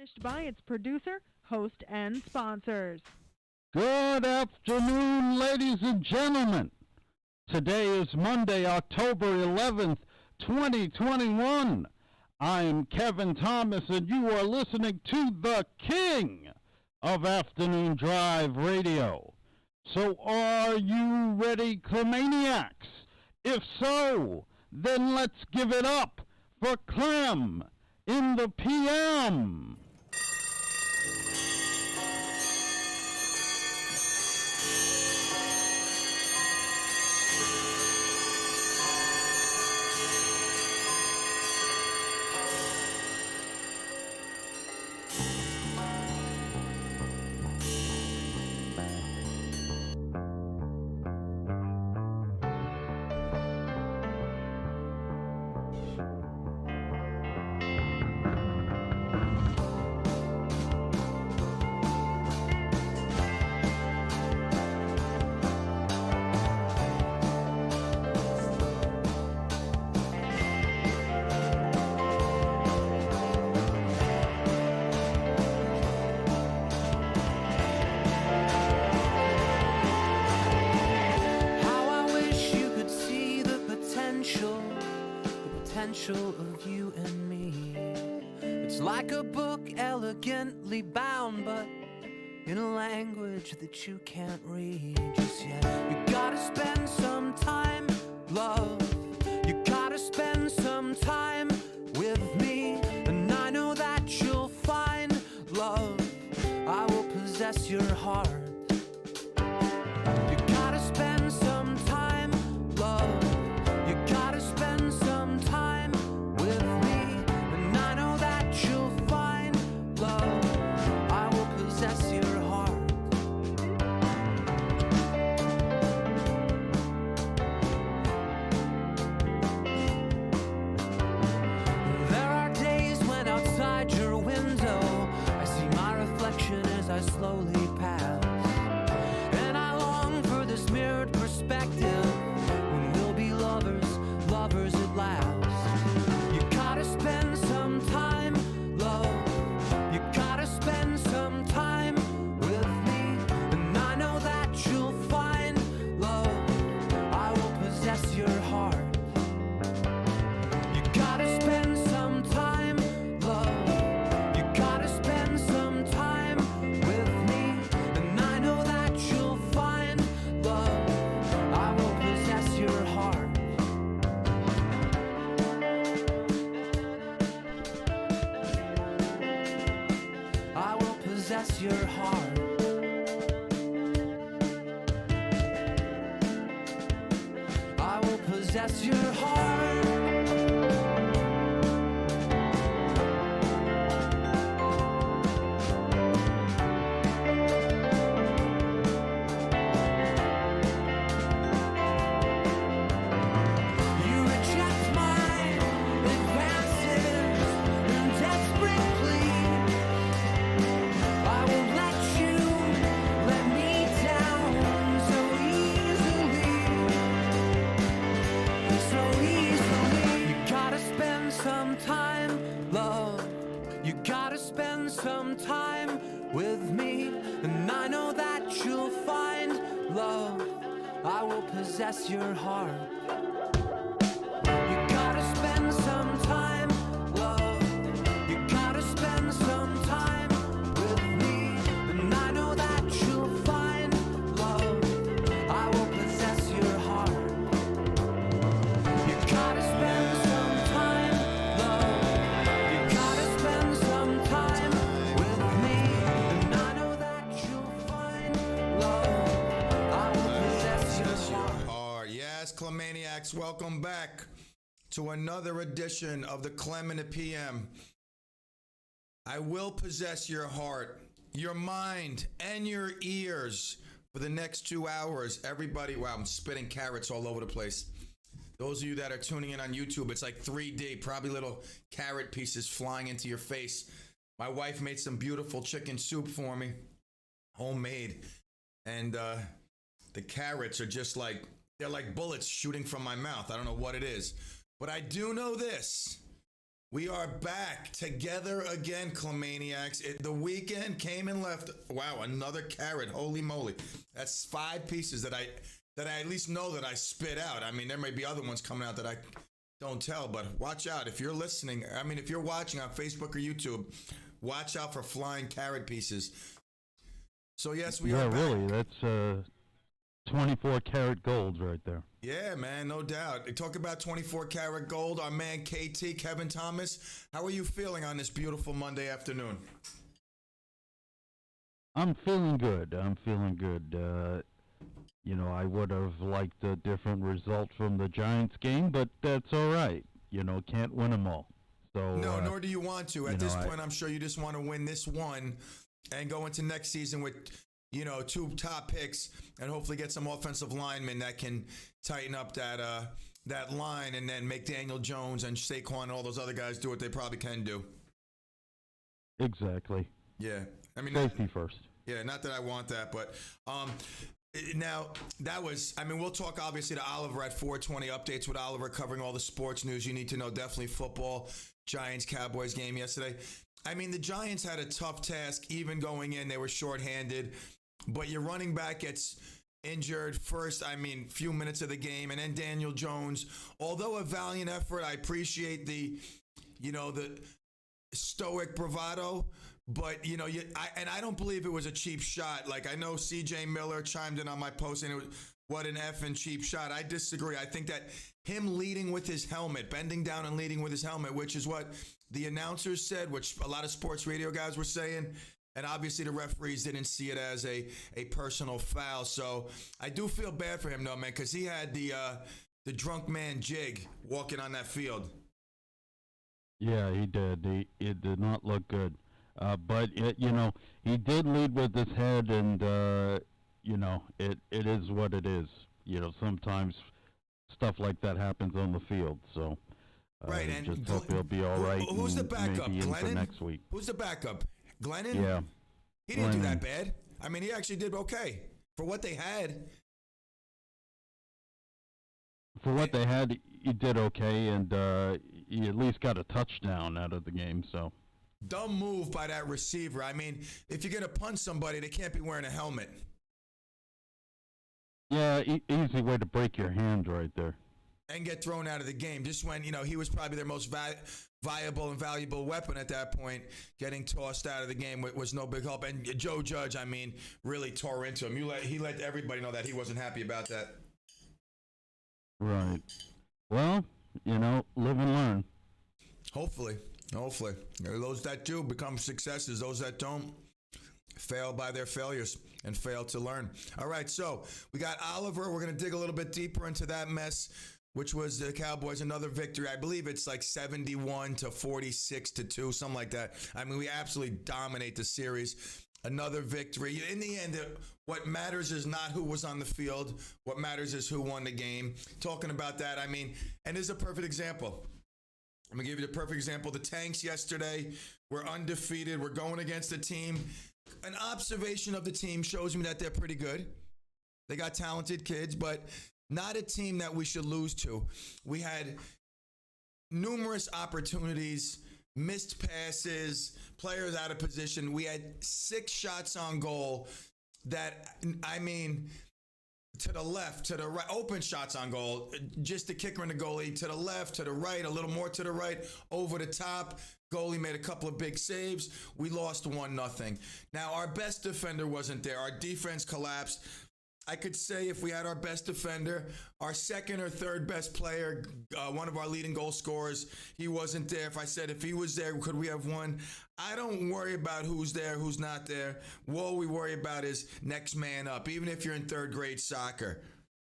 Furnished by its producer, host, and sponsors. Good afternoon, ladies and gentlemen. Today is Monday, October 11th, 2021. I am Kevin Thomas, and you are listening to the King of Afternoon Drive Radio. So are you ready, Clemaniacs? If so, then let's give it up for Clem in the PM. Of you and me. It's like a book elegantly bound, but in a language that you can't read just yet. You gotta spend some time, love. You gotta spend some time with me, and I know that you'll find love. I will possess your heart. You gotta spend some time, love. You gotta spend some time with me, and I know that you'll find love. I will possess your heart. There are days when outside your window I see my reflection as I slowly pass, and I long for this mirrored perspective when we'll be lovers, lovers at last. You gotta spend some time, love. You gotta spend some time with me, and I know that you'll find love. I will possess your heart. You gotta spend some time, love. You gotta spend some time with me, and I know that you'll find love. I will possess your heart. I will possess your heart. I will possess your heart. You reject my advances and desperate plea. I won't let you let me down so easily, so easily. You gotta spend some time, love. You gotta spend some time with me, and I know that you'll find love. I will possess your heart. You gotta spend some time, love. You gotta spend some time with me, and I know that you'll find love. I will possess your heart. You gotta spend some time, love. You gotta spend some time with me, and I know that you'll find love. I will possess your heart. Yes, Clemaniacs, welcome back to another edition of the Clem in the PM. I will possess your heart, your mind, and your ears for the next 2 hours. Everybody, wow, I'm spitting carrots all over the place. Those of you that are tuning in on YouTube, it's like 3D, probably little carrot pieces flying into your face. My wife made some beautiful chicken soup for me, homemade. And the carrots are just like, they're like bullets shooting from my mouth. I don't know what it is. But I do know this. We are back together again, Clemaniacs. The weekend came and left. Wow, another carrot. Holy moly. That's 5 pieces that I at least know that I spit out. I mean, there may be other ones coming out that I don't tell, but watch out. If you're listening, I mean, if you're watching on Facebook or YouTube, watch out for flying carrot pieces. So, yes, we are back. Yeah, really. That's 24 karat gold right there. Yeah, man, no doubt. They talk about 24 karat gold. Our man KT, Kevin Thomas, how are you feeling on this beautiful Monday afternoon? I'm feeling good. I would have liked a different result from the Giants game, but that's all right. Can't win them all. So no, nor do you want to. At this point, I'm sure you just want to win this one and go into next season with 2 top picks and hopefully get some offensive linemen that can tighten up that line and then make Daniel Jones and Saquon and all those other guys do what they probably can do. Exactly. Yeah. I mean, safety first. Yeah, not that I want that, but now that was, we'll talk obviously to Oliver at 420 updates with Oliver covering all the sports news you need to know, definitely football, Giants, Cowboys game yesterday. I mean, the Giants had a tough task even going in. They were shorthanded, but your running back gets injured first, few minutes of the game, and then Daniel Jones, although a valiant effort, I appreciate the stoic bravado, but I don't believe it was a cheap shot. Like, I know CJ Miller chimed in on my post and it was, what an effing cheap shot. I disagree. I think that him leading with his helmet, bending down and leading with his helmet, which is what the announcers said, which a lot of sports radio guys were saying, and obviously the referees didn't see it as a personal foul. So I do feel bad for him though, man, because he had the drunk man jig walking on that field. Yeah, he did. It did not look good. But he did lead with his head, and it is what it is. Sometimes stuff like that happens on the field. So right, and just hope he'll be all right. Who's the backup? Maybe Glennon? for next week. Who's the backup? Glennon? Yeah, he didn't do that bad. He actually did okay for what they had. For what they had, he did okay, and he at least got a touchdown out of the game. So. Dumb move by that receiver. If you're going to punch somebody, they can't be wearing a helmet. Yeah, easy way to break your hand right there. And get thrown out of the game. Just when, he was probably their most viable and valuable weapon at that point, getting tossed out of the game was no big help. And Joe Judge, really tore into him. He let everybody know that he wasn't happy about that. Right. Well, live and learn. Hopefully. Those that do become successes. Those that don't fail by their failures and fail to learn. All right, so we got Oliver. We're going to dig a little bit deeper into that mess, which was the Cowboys, another victory. I believe it's like 71 to 46 to 2, something like that. We absolutely dominate the series. Another victory. In the end, what matters is not who was on the field. What matters is who won the game. Talking about that, and this is a perfect example. I'm going to give you the perfect example. The Tanks yesterday were undefeated. We're going against a team. An observation of the team shows me that they're pretty good. They got talented kids, but not a team that we should lose to. We had numerous opportunities, missed passes, players out of position. We had 6 shots on goal that, to the left, to the right, open shots on goal, just the kicker and the goalie, to the left, to the right, a little more to the right, over the top. Goalie made a couple of big saves. We lost 1-0. Now, our best defender wasn't there. Our defense collapsed. I could say if we had our best defender, our second or third best player, one of our leading goal scorers, he wasn't there. If he was there, could we have won? I don't worry about who's there, who's not there. What we worry about is next man up, even if you're in third grade soccer.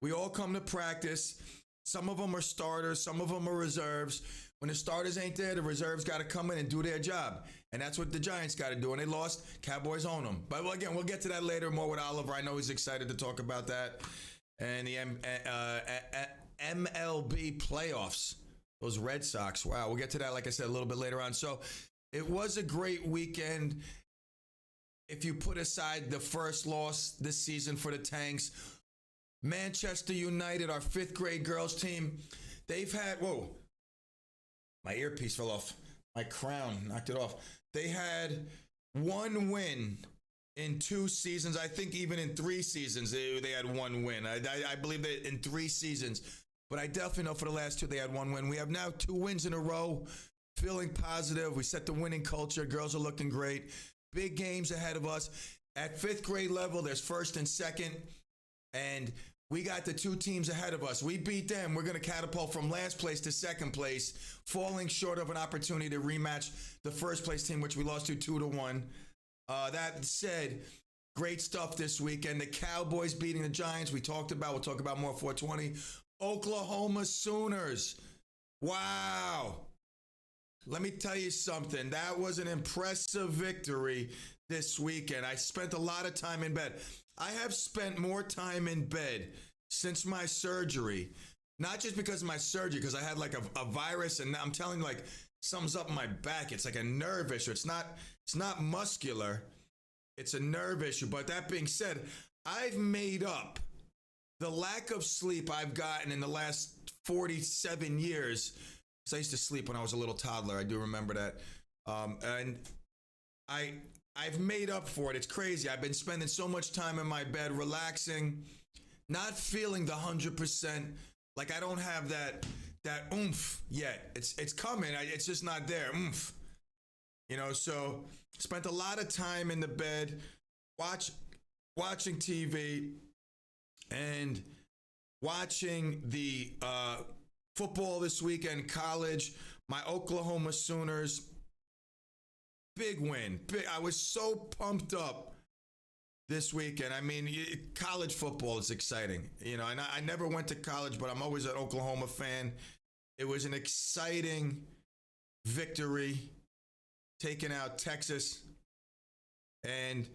We all come to practice. Some of them are starters. Some of them are reserves. When the starters ain't there, the reserves got to come in and do their job. And that's what the Giants got to do. And they lost. Cowboys own them. But again, we'll get to that later more with Oliver. I know he's excited to talk about that. And the MLB playoffs. Those Red Sox. Wow. We'll get to that, like I said, a little bit later on. So it was a great weekend. If you put aside the first loss this season for the Tanks, Manchester United, our 5th grade girls team, they've had, whoa, my earpiece fell off. My crown knocked it off. They had one win in 2 seasons. I think even in 3 seasons, they had one win. I believe that in 3 seasons. But I definitely know for the last 2, they had one win. We have now 2 wins in a row. Feeling positive. We set the winning culture. Girls are looking great. Big games ahead of us. At 5th grade level, there's first and second. And we got the 2 teams ahead of us. We beat them. We're going to catapult from last place to second place, falling short of an opportunity to rematch the first place team, which we lost to 2-1. That said, great stuff this weekend. The Cowboys beating the Giants. We'll talk about more 420. Oklahoma Sooners. Wow. Let me tell you something. That was an impressive victory this weekend. I spent a lot of time in bed. I have spent more time in bed since my surgery, not just because of my surgery, because I had like a virus, and I'm telling you, like, something's up in my back. It's like a nerve issue. It's not muscular. It's a nerve issue. But that being said, I've made up the lack of sleep I've gotten in the last 47 years. Because I used to sleep when I was a little toddler. I do remember that. And I've made up for it. It's crazy. I've been spending so much time in my bed, relaxing, not feeling the 100%. Like, I don't have that oomph yet. It's coming. It's just not there. Oomph. You know, so spent a lot of time in the bed, watching TV and watching the football this weekend, college. My Oklahoma Sooners, big win. I was so pumped up this weekend. I mean, college football is exciting. You know, and I never went to college, but I'm always an Oklahoma fan. It was an exciting victory, taking out Texas. And,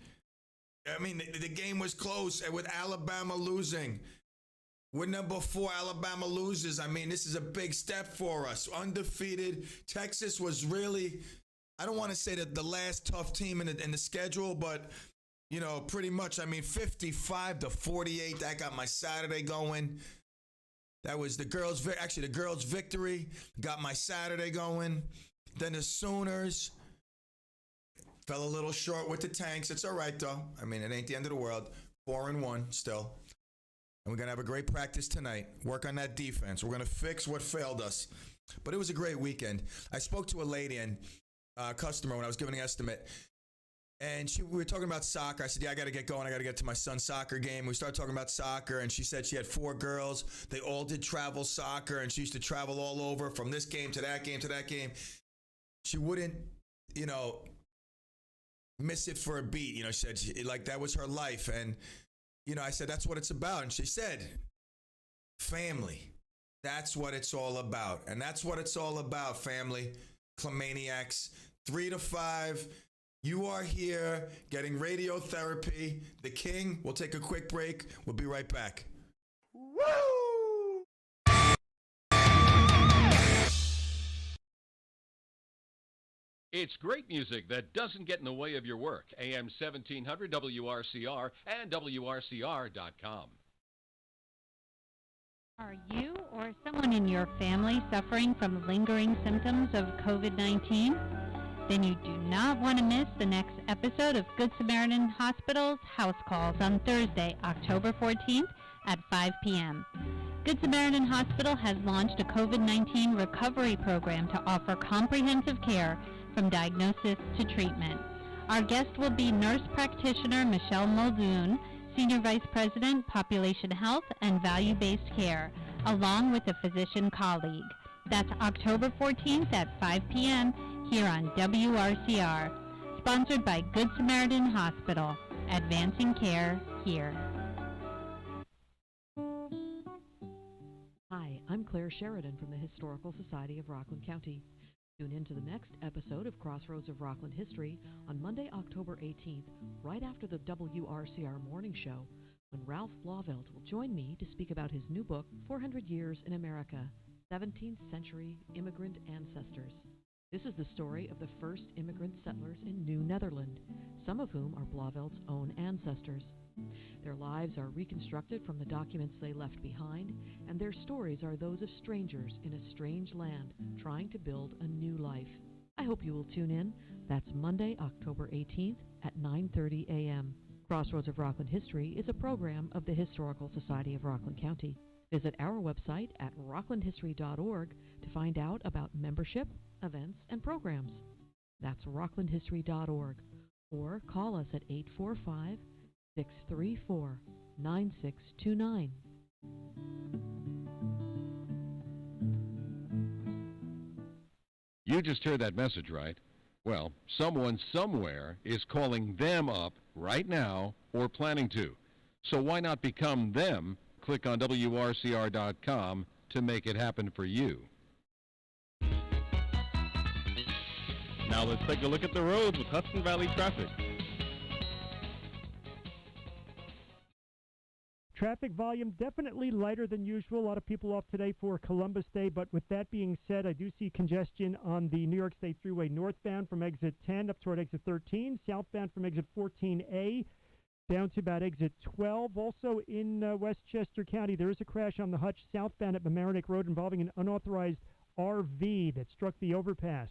I mean, the game was close, and with Alabama losing. We're number 4, Alabama loses. I mean, this is a big step for us. Undefeated. Texas was really, I don't want to say that the last tough team in the schedule, but, you know, pretty much, I mean, 55-48. That got my Saturday going. That was the girls' victory got my Saturday going. Then the Sooners fell a little short with the Tanks. It's all right, though. I mean, it ain't the end of the world. 4-1 still. And we're going to have a great practice tonight. Work on that defense. We're going to fix what failed us. But it was a great weekend. I spoke to a lady and a customer when I was giving an estimate. And we were talking about soccer. I said, yeah, I got to get going. I got to get to my son's soccer game. We started talking about soccer, and she said she had 4 girls. They all did travel soccer, and she used to travel all over from this game to that game to that game. She wouldn't, you know, miss it for a beat. You know, she said, like, that was her life. And, you know, I said, that's what it's about. And she said, family. That's what it's all about. And that's what it's all about, family. Clemaniacs, 3 to 5. You are here getting radiotherapy. The King. We'll take a quick break. We'll be right back. Woo! It's great music that doesn't get in the way of your work. AM 1700 WRCR and WRCR.com. Are you or someone in your family suffering from lingering symptoms of COVID-19? Then you do not want to miss the next episode of Good Samaritan Hospital's House Calls on Thursday, October 14th at 5 p.m. Good Samaritan Hospital has launched a COVID-19 recovery program to offer comprehensive care from diagnosis to treatment. Our guest will be nurse practitioner Michelle Muldoon, Senior Vice President, Population Health and Value-Based Care, along with a physician colleague. That's October 14th at 5 p.m. here on WRCR. Sponsored by Good Samaritan Hospital. Advancing care here. Hi, I'm Claire Sheridan from the Historical Society of Rockland County. Tune in to the next episode of Crossroads of Rockland History on Monday, October 18th, right after the WRCR Morning Show, when Ralph Blauvelt will join me to speak about his new book, 400 Years in America, 17th Century Immigrant Ancestors. This is the story of the first immigrant settlers in New Netherland, some of whom are Blauvelt's own ancestors. Their lives are reconstructed from the documents they left behind, and their stories are those of strangers in a strange land trying to build a new life. I hope you will tune in. That's Monday, October 18th at 9:30 a.m. Crossroads of Rockland History is a program of the Historical Society of Rockland County. Visit our website at rocklandhistory.org to find out about membership, events, and programs. That's rocklandhistory.org. Or call us at 845-634-9629. You just heard that message, right? Well, someone somewhere is calling them up right now or planning to. So why not become them? Click on WRCR.com to make it happen for you. Now let's take a look at the roads with Hudson Valley traffic. Traffic volume definitely lighter than usual. A lot of people off today for Columbus Day, but with that being said, I do see congestion on the New York State Thruway northbound from exit 10 up toward exit 13, southbound from exit 14A down to about exit 12. Also in Westchester County, there is a crash on the Hutch southbound at Mamaroneck Road involving an unauthorized RV that struck the overpass.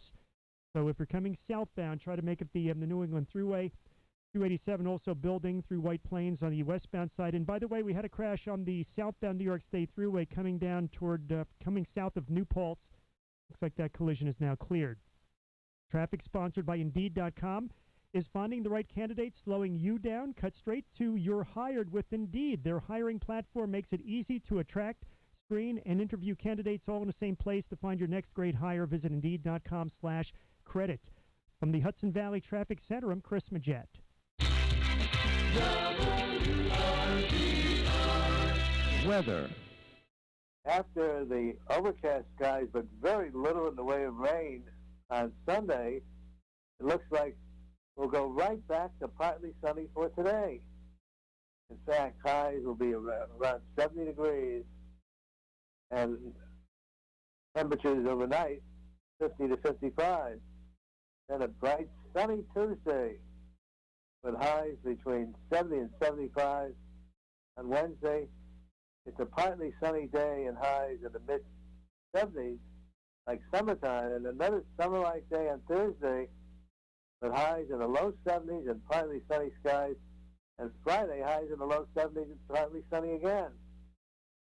So if you're coming southbound, try to make it the New England Thruway. 287 also building through White Plains on the westbound side. And by the way, we had a crash on the southbound New York State Thruway coming down toward, coming south of New Paltz. Looks like that collision is now cleared. Traffic sponsored by Indeed.com. Is finding the right candidate slowing you down? Cut straight to You're Hired with Indeed. Their hiring platform makes it easy to attract, screen, and interview candidates all in the same place. To find your next great hire, visit Indeed.com/credit. From the Hudson Valley Traffic Center, I'm Chris Majette. Weather. After the overcast skies, but very little in the way of rain on Sunday, it looks like we'll go right back to partly sunny for today. In fact, highs will be around 70 degrees, and temperatures overnight 50 to 55. Then a bright sunny Tuesday with highs between 70 and 75. On Wednesday, it's a partly sunny day and highs in the mid-70s, like summertime, and another summer-like day on Thursday with highs in the low 70s and partly sunny skies, and Friday, highs in the low 70s and partly sunny again.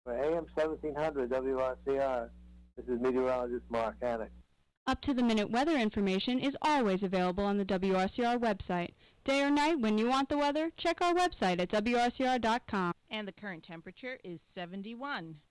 For AM 1700 WRCR, this is meteorologist Mark Hannock. Up-to-the-minute weather information is always available on the WRCR website. Day or night, when you want the weather, check our website at WRCR.com. And the current temperature is 71.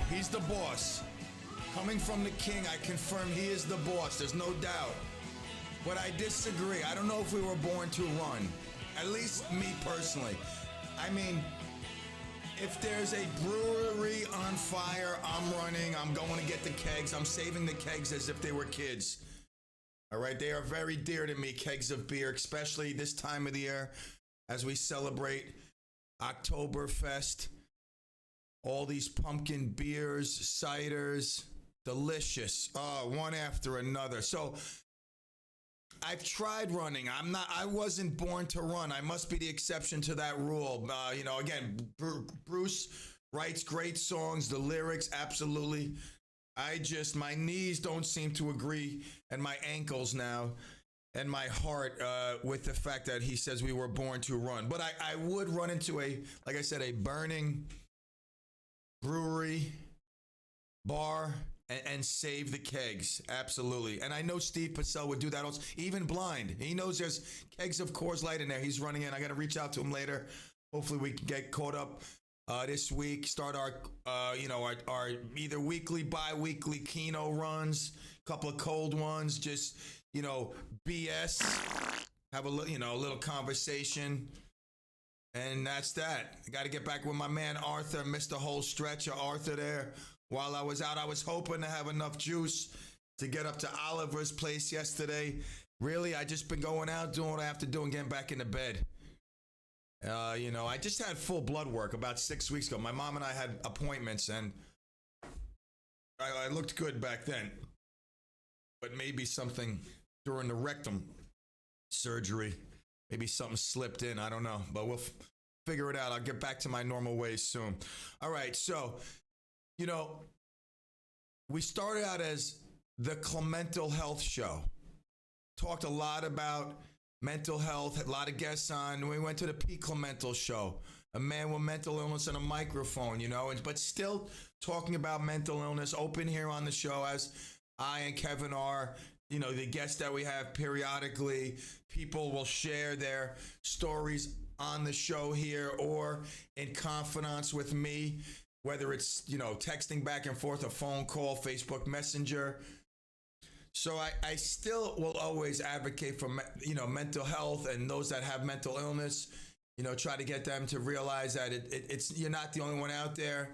He's the boss. Coming from the king, I confirm he is the boss. There's no doubt. But I disagree. I don't know if we were born to run. At least me personally. I mean, if there's a brewery on fire, I'm running. I'm going to get the kegs. I'm saving the kegs as if they were kids. All right, they are very dear to me, kegs of beer, especially this time of the year as we celebrate Oktoberfest. All these pumpkin beers, ciders, delicious. Oh, one after another. So I've tried running. I wasn't born to run. I must be the exception to that rule. Again, Bruce writes great songs. The lyrics, absolutely. My knees don't seem to agree, and my ankles now, and my heart with the fact that he says we were born to run. But I would run into a burning brewery, bar, and save the kegs. Absolutely. And I know Steve Purcell would do that also, even blind. He knows there's kegs of Coors Light in there. He's running in. I got to reach out to him later. Hopefully we can get caught up this week, start our either weekly, bi-weekly Keno runs, a couple of cold ones, just, BS, have a little conversation. And that's that. I got to get back with my man Arthur. Missed the whole stretch of Arthur there. While I was out, I was hoping to have enough juice to get up to Oliver's place yesterday. Really, I just been going out, doing what I have to do, and getting back into bed. I just had full blood work about 6 weeks ago. My mom and I had appointments, and I looked good back then. But maybe something during the rectum surgery, maybe something slipped in. I don't know, but we'll figure it out. I'll get back to my normal ways soon. All right, so, we started out as the Clemental Health Show. Talked a lot about mental health, had a lot of guests on. We went to the P. Clemental Show, a man with mental illness and a microphone, but still talking about mental illness, open here on the show as I and Kevin are. The guests that we have periodically, people will share their stories on the show here or in confidence with me, whether it's, texting back and forth, a phone call, Facebook Messenger. So I still will always advocate for, mental health and those that have mental illness, try to get them to realize that it's you're not the only one out there.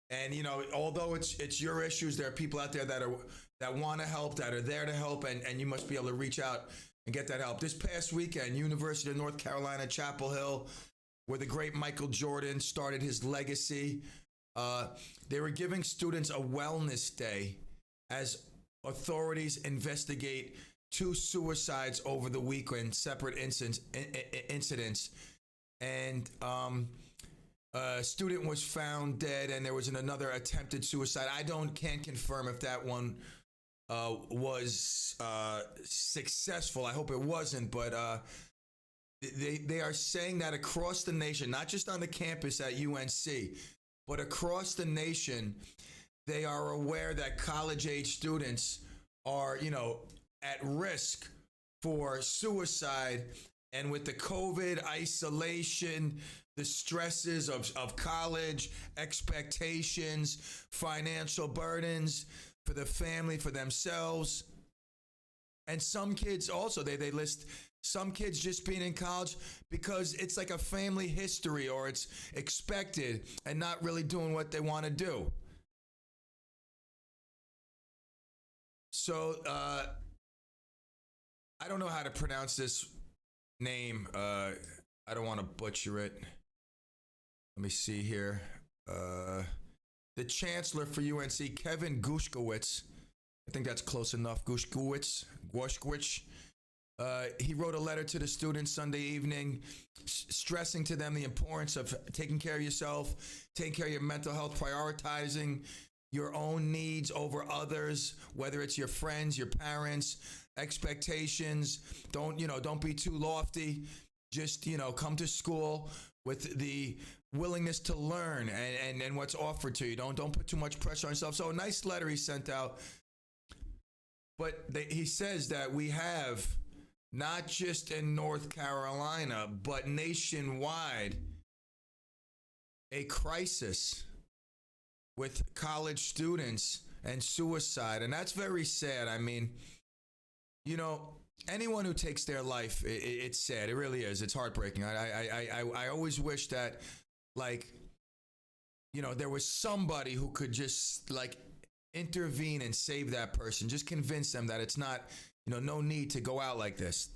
And, although it's your issues, there are people out there that want to help, that are there to help, and you must be able to reach out and get that help. This past weekend, University of North Carolina, Chapel Hill, where the great Michael Jordan started his legacy, they were giving students a wellness day as authorities investigate 2 suicides over the weekend, separate incidents. And a student was found dead, and there was another attempted suicide. Can't confirm if that one was successful. I hope it wasn't, but they are saying that across the nation, not just on the campus at UNC, but across the nation, they are aware that college-age students are, at risk for suicide. And with the COVID isolation, the stresses of college, expectations, financial burdens for the family, for themselves. And some kids also, they list some kids just being in college because it's like a family history or it's expected and not really doing what they want to do. So I don't know how to pronounce this name. I don't want to butcher it. Let me see here. The chancellor for UNC, Kevin Gushkowitz, I think that's close enough, Gushkowitz. He wrote a letter to the students Sunday evening, stressing to them the importance of taking care of yourself, taking care of your mental health, prioritizing your own needs over others, whether it's your friends, your parents, expectations. Don't be too lofty. Just, come to school with the willingness to learn and what's offered to you. Don't put too much pressure on yourself. So a nice letter he sent out. But he says that we have, not just in North Carolina, but nationwide, a crisis with college students and suicide. And that's very sad. I mean, anyone who takes their life, it's sad. It really is. It's heartbreaking. I always wish that, there was somebody who could just, intervene and save that person. Just convince them that it's not, no need to go out like this.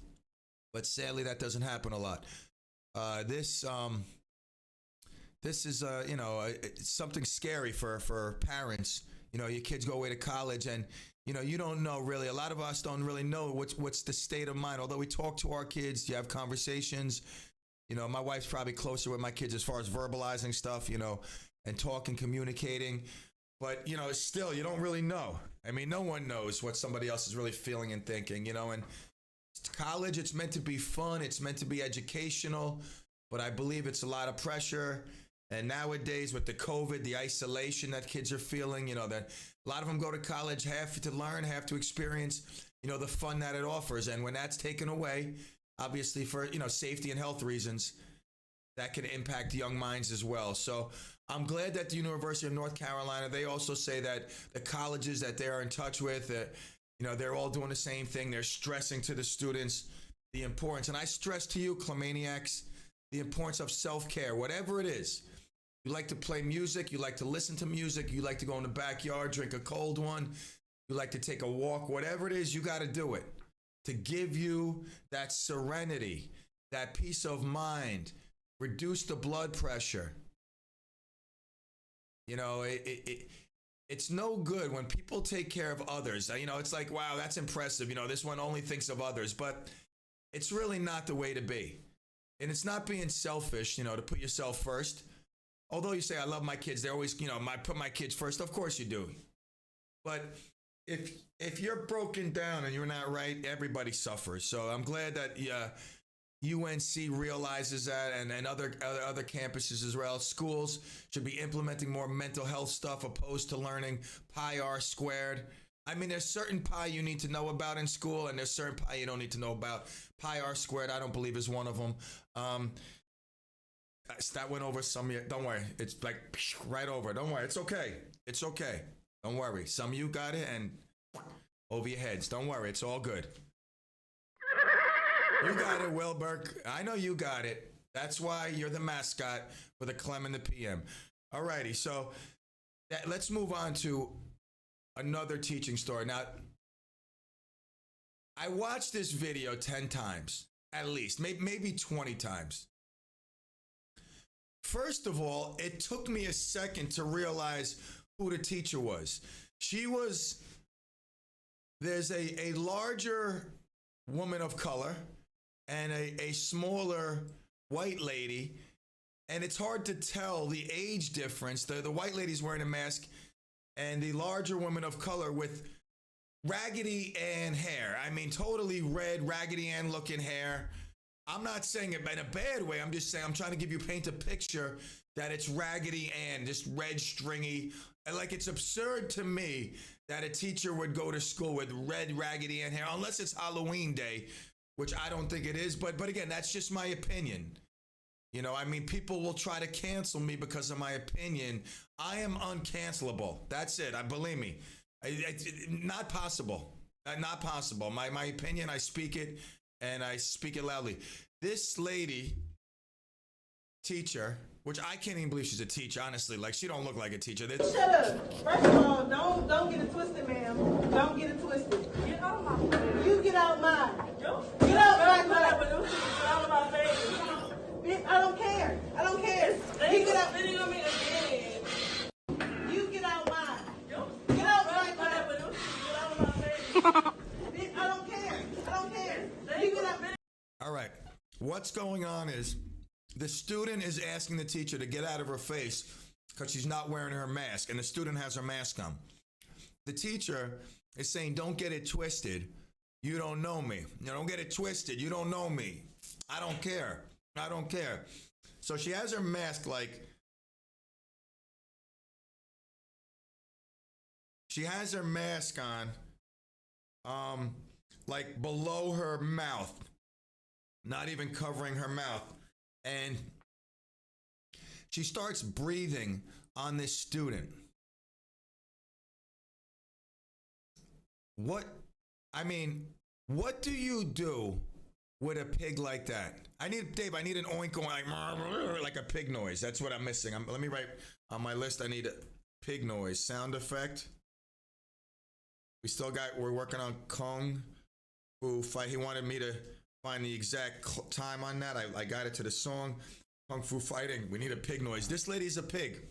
But sadly, that doesn't happen a lot. This is, it's something scary for parents. Your kids go away to college and, you don't know really. A lot of us don't really know what's the state of mind. Although we talk to our kids, you have conversations. My wife's probably closer with my kids as far as verbalizing stuff, and talking, communicating. But, still, you don't really know. I mean, no one knows what somebody else is really feeling and thinking, and college, it's meant to be fun. It's meant to be educational. But I believe it's a lot of pressure. And nowadays with the COVID, the isolation that kids are feeling, that a lot of them go to college half to learn, half to experience, the fun that it offers. And when that's taken away, obviously for, safety and health reasons, that can impact young minds as well. So I'm glad that the University of North Carolina, they also say that the colleges that they are in touch with, they're all doing the same thing. They're stressing to the students the importance. And I stress to you, Clemaniacs, the importance of self-care, whatever it is. You like to play music, you like to listen to music, you like to go in the backyard, drink a cold one, you like to take a walk, whatever it is, you got to do it to give you that serenity, that peace of mind, reduce the blood pressure. You know, it's no good when people take care of others. You know, it's like, wow, that's impressive. You know, this one only thinks of others, but it's really not the way to be. And it's not being selfish, you know, to put yourself first. Although you say, I love my kids, they're always, you know, put my kids first. Of course you do. But if you're broken down and you're not right, everybody suffers. So I'm glad that UNC realizes that, and other campuses as well. Schools should be implementing more mental health stuff opposed to learning pi r squared. I mean, there's certain pi you need to know about in school, and there's certain pi you don't need to know about. Pi r squared, I don't believe, is one of them. That went over some of you. Don't worry. It's like right over. Don't worry. It's okay. It's okay. Don't worry. Some of you got it, and over your heads. Don't worry. It's all good. You got it, Wilbur. I know you got it. That's why you're the mascot for the Clem and the PM. All righty. So let's move on to another teaching story. Now, I watched this video 10 times, at least, maybe 20 times. First of all, it took me a second to realize who the teacher was. There's a larger woman of color and a smaller white lady, and it's hard to tell the age difference. The white lady's wearing a mask, and the larger woman of color with Raggedy Ann hair. I mean, totally red, Raggedy Ann looking hair. I'm not saying it in a bad way. I'm just saying, I'm trying to paint a picture that it's Raggedy Ann, this red stringy. Like, it's absurd to me that a teacher would go to school with red Raggedy Ann hair, unless it's Halloween day, which I don't think it is. But again, that's just my opinion. You know, I mean, people will try to cancel me because of my opinion. I am uncancelable. That's it. Believe me. Not possible. Not possible. My opinion, I speak it, and I speak it loudly. This lady, teacher, which I can't even believe she's a teacher, honestly. Like, she don't look like a teacher. Shut up. First of all, don't get it twisted, ma'am. Don't get it twisted. Get out my face. You get out mine. Get out my face. Get out of my face. I don't care. I don't care. You get out. Video me again. You get out mine. Get out my face. Get out of my face. I don't care. I don't care. You get out. All right. What's going on is the student is asking the teacher to get out of her face because she's not wearing her mask, and the student has her mask on. The teacher is saying, don't get it twisted. You don't know me. You don't get it twisted. You don't know me. I don't care. I don't care. So she has her mask on, like below her mouth, not even covering her mouth. And she starts breathing on this student. What do you do with a pig like that? Dave, I need an oink like a pig noise. That's what I'm missing. Let me write on my list. I need a pig noise sound effect. We're working on Kung Fu Fight. He wanted me to find the exact time on that. I got it to the song. Kung Fu Fighting. We need a pig noise. This lady's a pig.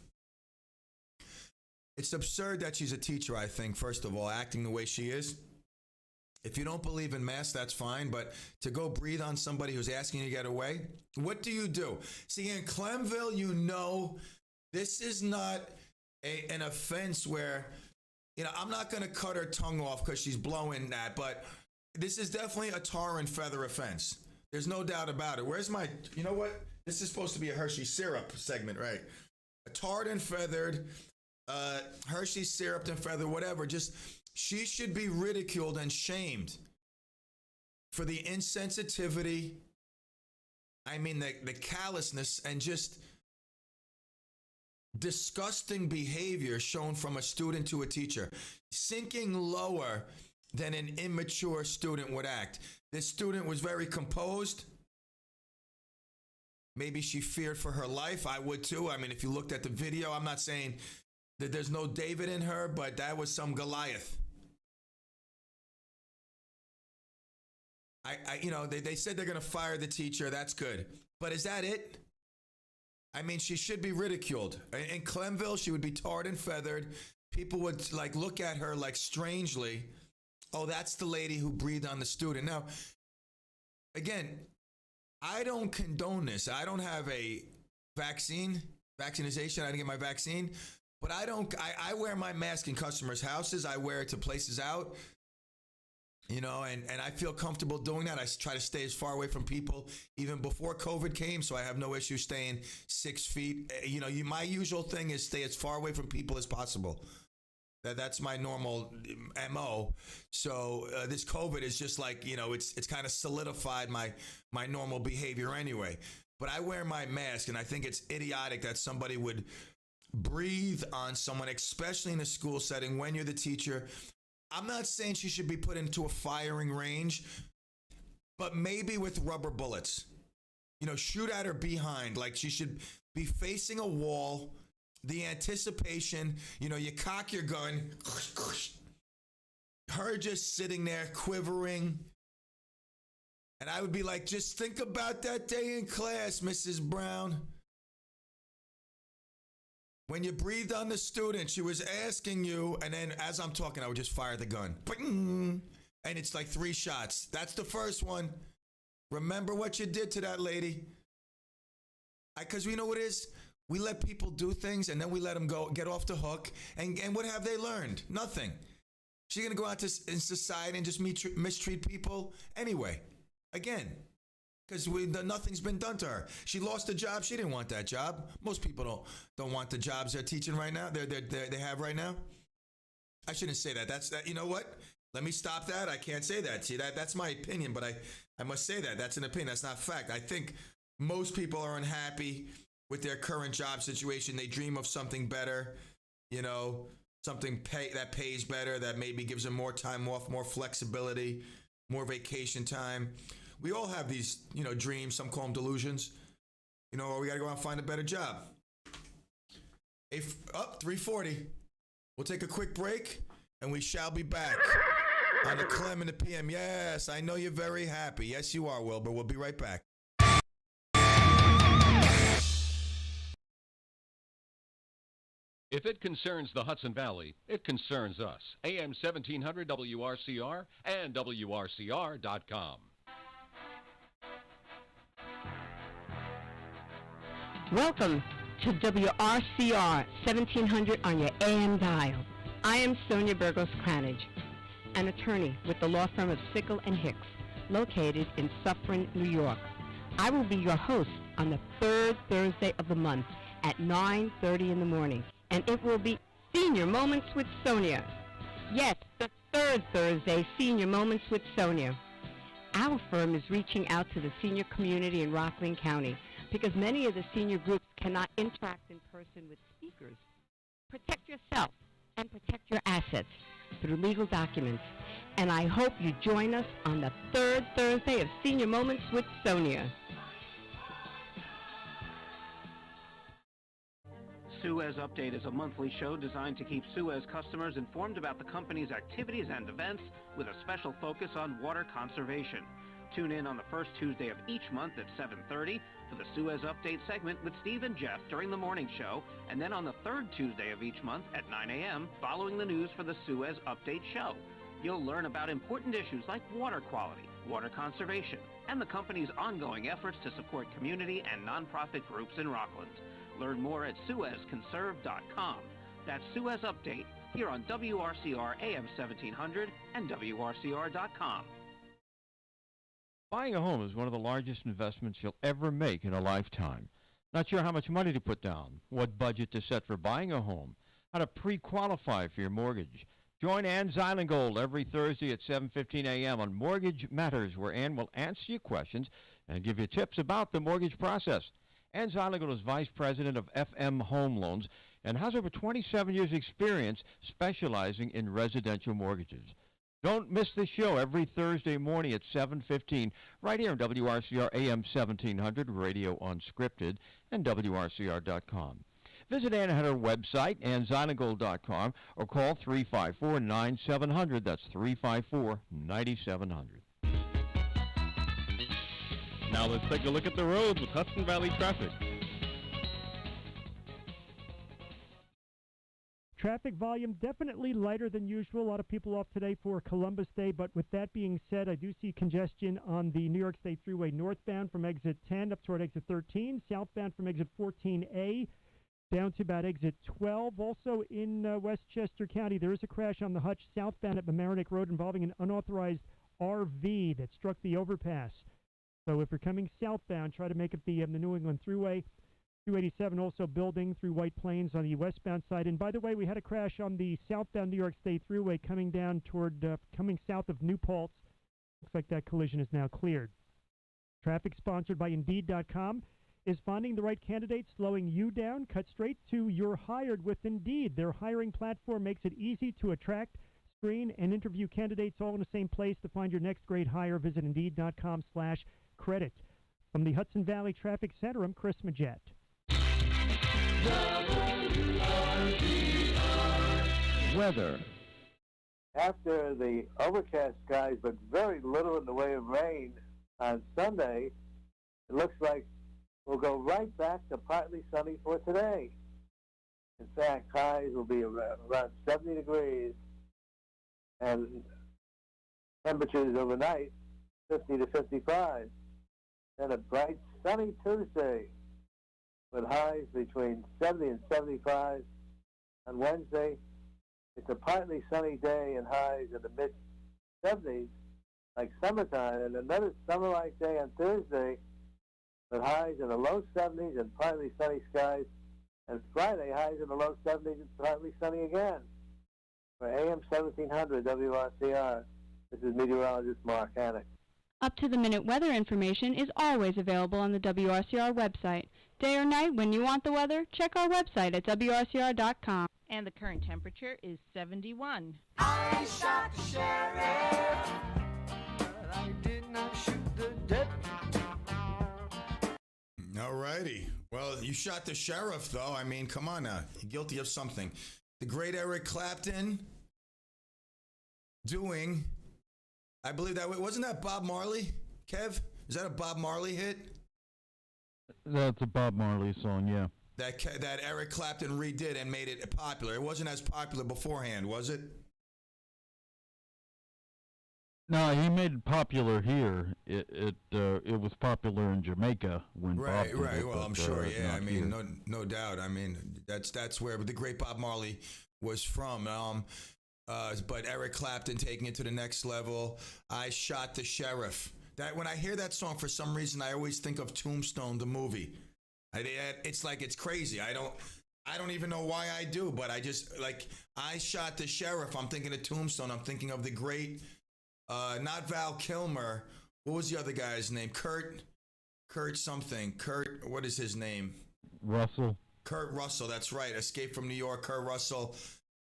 It's absurd that she's a teacher, I think, first of all, acting the way she is. If you don't believe in masks, that's fine. But to go breathe on somebody who's asking you to get away, what do you do? See, in Clemville, you know, this is not an offense where, you know, I'm not going to cut her tongue off because she's blowing that. But this is definitely a tar and feather offense. There's no doubt about it. Where's my, you know what? This is supposed to be a Hershey syrup segment, right? A tarred and feathered, Hershey syrup and feather, whatever. Just, she should be ridiculed and shamed for the insensitivity. I mean, the callousness and just disgusting behavior shown from a student to a teacher, sinking lower than an immature student would act. This student was very composed. Maybe she feared for her life. I would too. I mean, if you looked at the video, I'm not saying that there's no David in her, but that was some Goliath. You know, they said they're going to fire the teacher. That's good. But is that it? I mean, she should be ridiculed. In Clemville, she would be tarred and feathered. People would like look at her like strangely. Oh, that's the lady who breathed on the student. Now, again, I don't condone this. I don't have a vaccination. I didn't get my vaccine. But I wear my mask in customers' houses. I wear it to places out. You know, and I feel comfortable doing that. I try to stay as far away from people even before COVID came, so I have no issue staying 6 feet. You know, my usual thing is stay as far away from people as possible. That's my normal MO. So this COVID is just like, you know, it's kind of solidified my normal behavior anyway. But I wear my mask, and I think it's idiotic that somebody would breathe on someone, especially in a school setting when you're the teacher. I'm not saying she should be put into a firing range, but maybe with rubber bullets. You know, shoot at her behind. Like she should be facing a wall. The anticipation, you know, you cock your gun. Her just sitting there quivering. And I would be like, just think about that day in class, Mrs. Brown. When you breathed on the student, she was asking you, and then as I'm talking, I would just fire the gun. Bing! And it's like 3 shots. That's the first one. Remember what you did to that lady. Because we know what it is. We let people do things, and then we let them go, get off the hook. And what have they learned? Nothing. She's going to go out in society and just mistreat people anyway. Again. Because nothing's been done to her. She lost a job. She didn't want that job. Most people don't want the jobs they're teaching right now. They have right now. I shouldn't say that. That's that. You know what? Let me stop that. I can't say that. See, that's my opinion, but I must say that. That's an opinion. That's not fact. I think most people are unhappy with their current job situation. They dream of something better, you know, something that pays better, that maybe gives them more time off, more flexibility, more vacation time. We all have these, you know, dreams. Some call them delusions. You know, or we got to go out and find a better job. 3:40. We'll take a quick break, and we shall be back on the CLEM in the PM. Yes, I know you're very happy. Yes, you are, Wilbur. We'll be right back. If it concerns the Hudson Valley, it concerns us. AM 1700 WRCR and WRCR.com. Welcome to WRCR 1700 on your AM dial. I am Sonia Burgos Cranage, an attorney with the law firm of Sickle and Hicks, located in Suffern, New York. I will be your host on the 3rd Thursday of the month at 9:30 in the morning, and it will be Senior Moments with Sonia. Yes, the 3rd Thursday, Senior Moments with Sonia. Our firm is reaching out to the senior community in Rockland County because many of the senior groups cannot interact in person with speakers. Protect yourself and protect your assets through legal documents. And I hope you join us on the 3rd Thursday of Senior Moments with Sonia. Suez Update is a monthly show designed to keep Suez customers informed about the company's activities and events with a special focus on water conservation. Tune in on the first Tuesday of each month at 7:30 for the Suez Update segment with Steve and Jeff during the morning show, and then on the 3rd Tuesday of each month at 9 a.m. following the news for the Suez Update show. You'll learn about important issues like water quality, water conservation, and the company's ongoing efforts to support community and nonprofit groups in Rockland. Learn more at SuezConserve.com. That's Suez Update here on WRCR AM 1700 and WRCR.com. Buying a home is one of the largest investments you'll ever make in a lifetime. Not sure how much money to put down, what budget to set for buying a home, how to pre-qualify for your mortgage. Join Ann Zeilengold every Thursday at 7:15 a.m. on Mortgage Matters, where Ann will answer your questions and give you tips about the mortgage process. Ann Zeilengold is Vice President of FM Home Loans and has over 27 years' experience specializing in residential mortgages. Don't miss the show every Thursday morning at 7:15 right here on WRCR AM 1700, Radio Unscripted, and WRCR.com. Visit Ann at her website, AnnZeilengold.com, or call 354-9700. That's 354-9700. Now let's take a look at the roads with Hudson Valley traffic. Traffic volume definitely lighter than usual. A lot of people off today for Columbus Day, but with that being said, I do see congestion on the New York State Thruway northbound from exit 10 up toward exit 13, southbound from exit 14A down to about exit 12. Also in Westchester County, there is a crash on the Hutch southbound at Mamaroneck Road involving an unauthorized RV that struck the overpass. So if you're coming southbound, try to make it the New England Thruway. 287 also building through White Plains on the westbound side. And by the way, we had a crash on the southbound New York State Thruway coming down toward, coming south of New Paltz. Looks like that collision is now cleared. Traffic sponsored by Indeed.com. Is finding the right candidate slowing you down? Cut straight to You're Hired with Indeed. Their hiring platform makes it easy to attract, screen, and interview candidates all in the same place. To find your next great hire, visit Indeed.com/credit. From the Hudson Valley Traffic Center, I'm Chris Majette. Weather. After the overcast skies, but very little in the way of rain on Sunday, it looks like we'll go right back to partly sunny for today. In fact, highs will be around 70 degrees, and temperatures overnight 50 to 55. And a bright sunny Tuesday with highs between 70 and 75. On Wednesday, it's a partly sunny day and highs in the mid-70s, like summertime, and another summer-like day on Thursday with highs in the low 70s and partly sunny skies, and Friday, highs in the low 70s and partly sunny again. For AM 1700 WRCR, this is meteorologist Mark Hannock. Up-to-the-minute weather information is always available on the WRCR website. Day or night, when you want the weather, check our website at WRCR.com. And the current temperature is 71. I shot the sheriff, but I did not shoot the deputy. All righty. Well, you shot the sheriff, though. I mean, come on now. You're guilty of something. The great Eric Clapton doing, I believe that, wasn't that Bob Marley, Kev? Is that a Bob Marley hit? That's a Bob Marley song, yeah. That Eric Clapton redid and made it popular. It wasn't as popular beforehand, was it? No, he made it popular here. It was popular in Jamaica when Bob did Right. it, Well, but, I'm sure. Yeah, I mean, here. no doubt. I mean, that's where the great Bob Marley was from. But Eric Clapton taking it to the next level. I Shot the Sheriff. That when I hear that song, for some reason, I always think of Tombstone, the movie. It's like it's crazy. I don't even know why I do, but I just like I Shot the Sheriff. I'm thinking of Tombstone. I'm thinking of the great, not Val Kilmer. What was the other guy's name? Kurt something. What is his name? Russell. Kurt Russell. That's right. Escape from New York. Kurt Russell.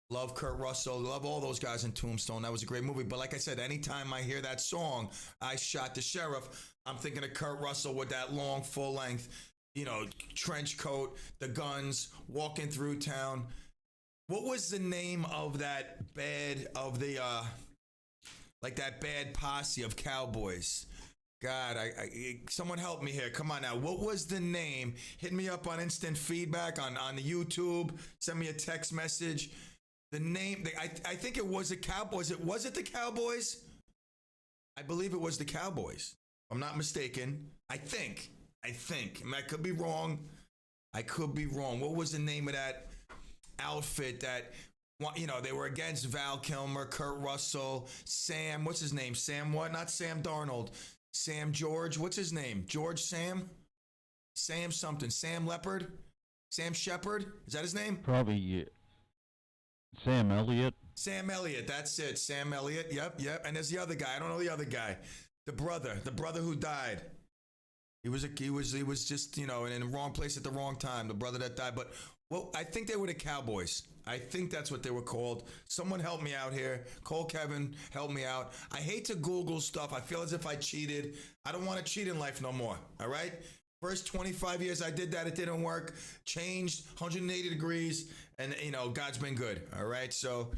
Love Kurt Russell. Love all those guys in Tombstone. That was a great movie. But like I said, anytime I hear that song, I Shot the Sheriff, I'm thinking of Kurt Russell with that long, full length, trench coat, the guns, walking through town. What was the name of that bad posse of cowboys? God, someone help me here. Come on now. What was the name? Hit me up on instant feedback on the YouTube. Send me a text message. The name, I think it was the Cowboys. Was it the Cowboys? I believe it was the Cowboys. If I'm not mistaken. I think. I mean, I could be wrong. What was the name of that outfit that, they were against Val Kilmer, Kurt Russell, Sam, what's his name? Sam what? Not Sam Darnold. Sam George, what's his name? George Sam? Sam something. Sam Leopard? Sam Shepard? Is that his name? Probably Sam Elliott. Sam Elliott, that's it. Sam Elliott, yep. And there's the other guy. I don't know the other guy. The brother who died. He was just, in the wrong place at the wrong time. The brother that died. But, I think they were the Cowboys. I think that's what they were called. Someone help me out here. Cole Kevin, help me out. I hate to Google stuff. I feel as if I cheated. I don't want to cheat in life no more. All right? First 25 years I did that. It didn't work. Changed 180 degrees. And, God's been good. All right? So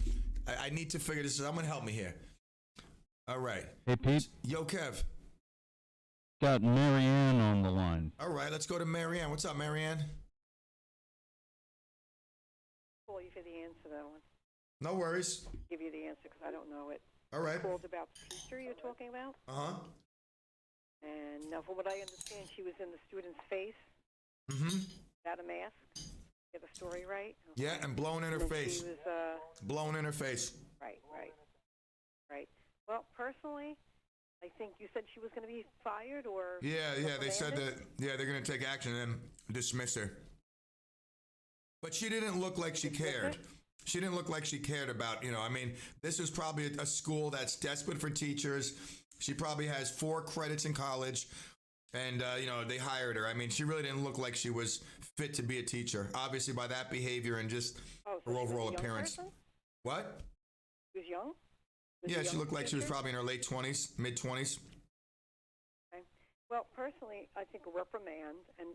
I need to figure this out. Someone help me here. All right. Hey, Pete. Yo, Kev. Got Marianne on the line. All right. Let's go to Marianne. What's up, Marianne? call you for the answer to that one. No worries. Give you the answer because I don't know it. All right. Called about the teacher you're talking about. Uh-huh. And now, from what I understand, she was in the student's face. Mm-hmm. Without a mask. Get the story right. Yeah, and blown in her And face. She was, blown in her face. Right. Well, personally, I think you said she was going to be fired or. Yeah, they said that. Yeah, they're going to take action and dismiss her. But she didn't look like she cared. She didn't look like she cared about, I mean, this is probably a school that's desperate for teachers. She probably has 4 credits in college. And, they hired her. I mean, she really didn't look like she was fit to be a teacher. Obviously, by that behavior and just her overall appearance. Person? What? She was young? Yeah, she looked like she was probably in her late 20s, mid-20s. Okay. Well, personally, I think a reprimand and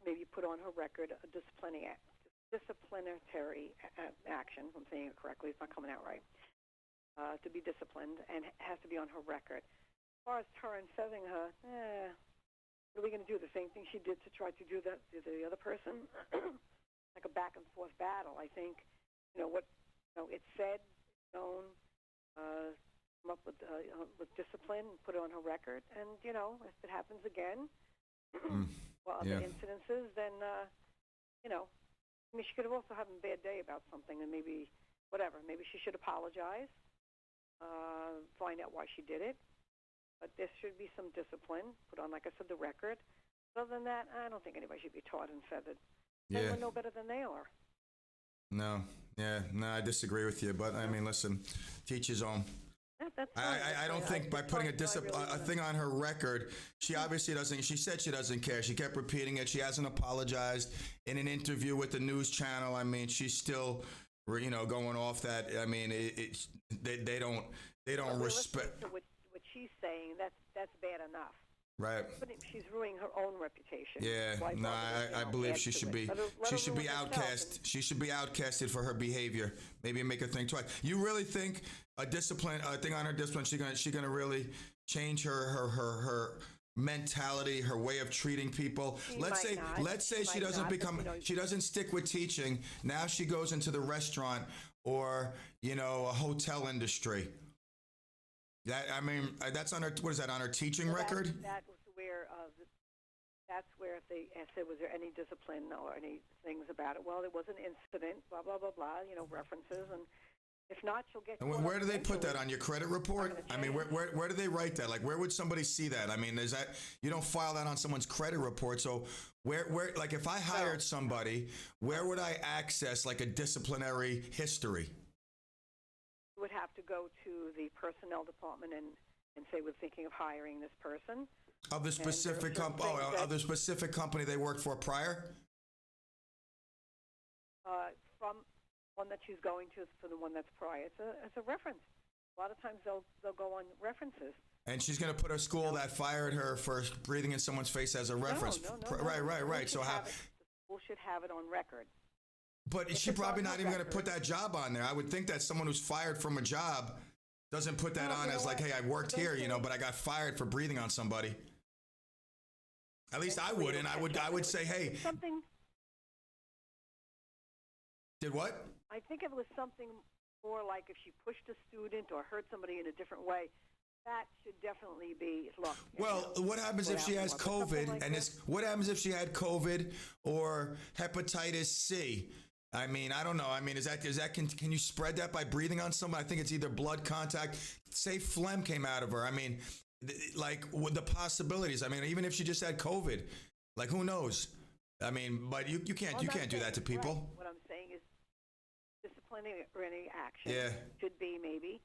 maybe put on her record a disciplinary action, if I'm saying it correctly, it's not coming out right, to be disciplined, and has to be on her record. As far as her and feathering her, what are we going to do? The same thing she did to try to do that to the other person? Like a back and forth battle. I think, it's said, known, come up with discipline and put it on her record. And, if it happens again, other incidences, then, she could have also had a bad day about something and maybe, whatever. Maybe she should apologize, find out why she did it. But there should be some discipline, put on, like I said, the record. Other than that, I don't think anybody should be tarred and feathered. They will know better than they are. No, I disagree with you. But, I mean, listen, teach his own. I don't think by putting a thing on her record, she obviously doesn't. She said she doesn't care. She kept repeating it. She hasn't apologized in an interview with the news channel. I mean, she's still, going off that. I mean, they don't respect. To what she's saying, that's bad enough. Right. But she's ruining her own reputation. Yeah. No, I believe she should be. She should be outcast. She should be outcasted for her behavior. Maybe make her think twice. You really think a thing on her discipline? She gonna really change her mentality, her way of treating people. Let's say she doesn't become. She doesn't stick with teaching. Now she goes into the restaurant or a hotel industry. That's on her. What is that on her teaching record? That was where. That's where if they said, was there any discipline or any things about it? Well, there was an incident. Blah blah blah blah. References, and if not, she'll get. And where do they put that on your credit report? I mean, where do they write that? Like, where would somebody see that? I mean, is that you don't file that on someone's credit report? So where like if I hired somebody, where would I access like a disciplinary history? Would have to go to the personnel department and say we're thinking of hiring this person. Of the specific company, of the specific company they worked for prior. From one that she's going to for the one that's prior. It's a reference. A lot of times they'll go on references. And she's going to put her school that fired her for breathing in someone's face as a reference. No. Right. So the school should have it on record. But she's probably not even going to put that job on there. I would think that someone who's fired from a job doesn't put that on as like, hey, I worked here, but I got fired for breathing on somebody. At least I wouldn't. I would say, hey. Something. Did what? I think if it was something more like if she pushed a student or hurt somebody in a different way, that should definitely be looked. Well, what happens if she has COVID? What happens if she had COVID or hepatitis C? I mean, I don't know. I mean, can you spread that by breathing on someone? I think it's either blood contact. Say phlegm came out of her. I mean, like with the possibilities. I mean, even if she just had COVID, like who knows? I mean, but you can't do that to people. Right. What I'm saying is disciplinary action should be maybe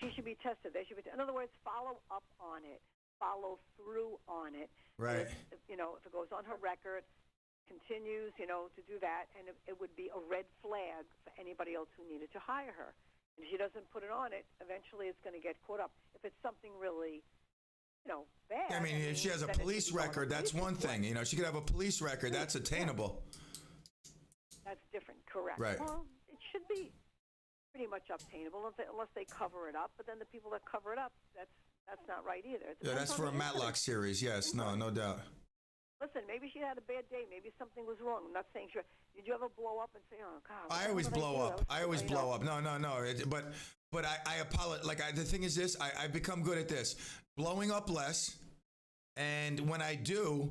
she should be tested. They should be. In other words, follow up on it, follow through on it. Right. If it goes on her record. Continues, to do that, and it would be a red flag for anybody else who needed to hire her. And if she doesn't put it on it, eventually it's going to get caught up. If it's something really, bad. I mean, if she has a police record, that's one thing. She could have a police record. That's attainable. That's different, correct. Right. Well, it should be pretty much obtainable unless they cover it up. But then the people that cover it up, that's not right either. Yeah, that's for a Matlock series. Yes, no doubt. Listen, maybe she had a bad day. Maybe something was wrong. I'm not saying sure. Did you ever blow up and say, "Oh God"? I always blow up. I always blow up. No. But I apologize. The thing is this: I've become good at this, blowing up less, and when I do,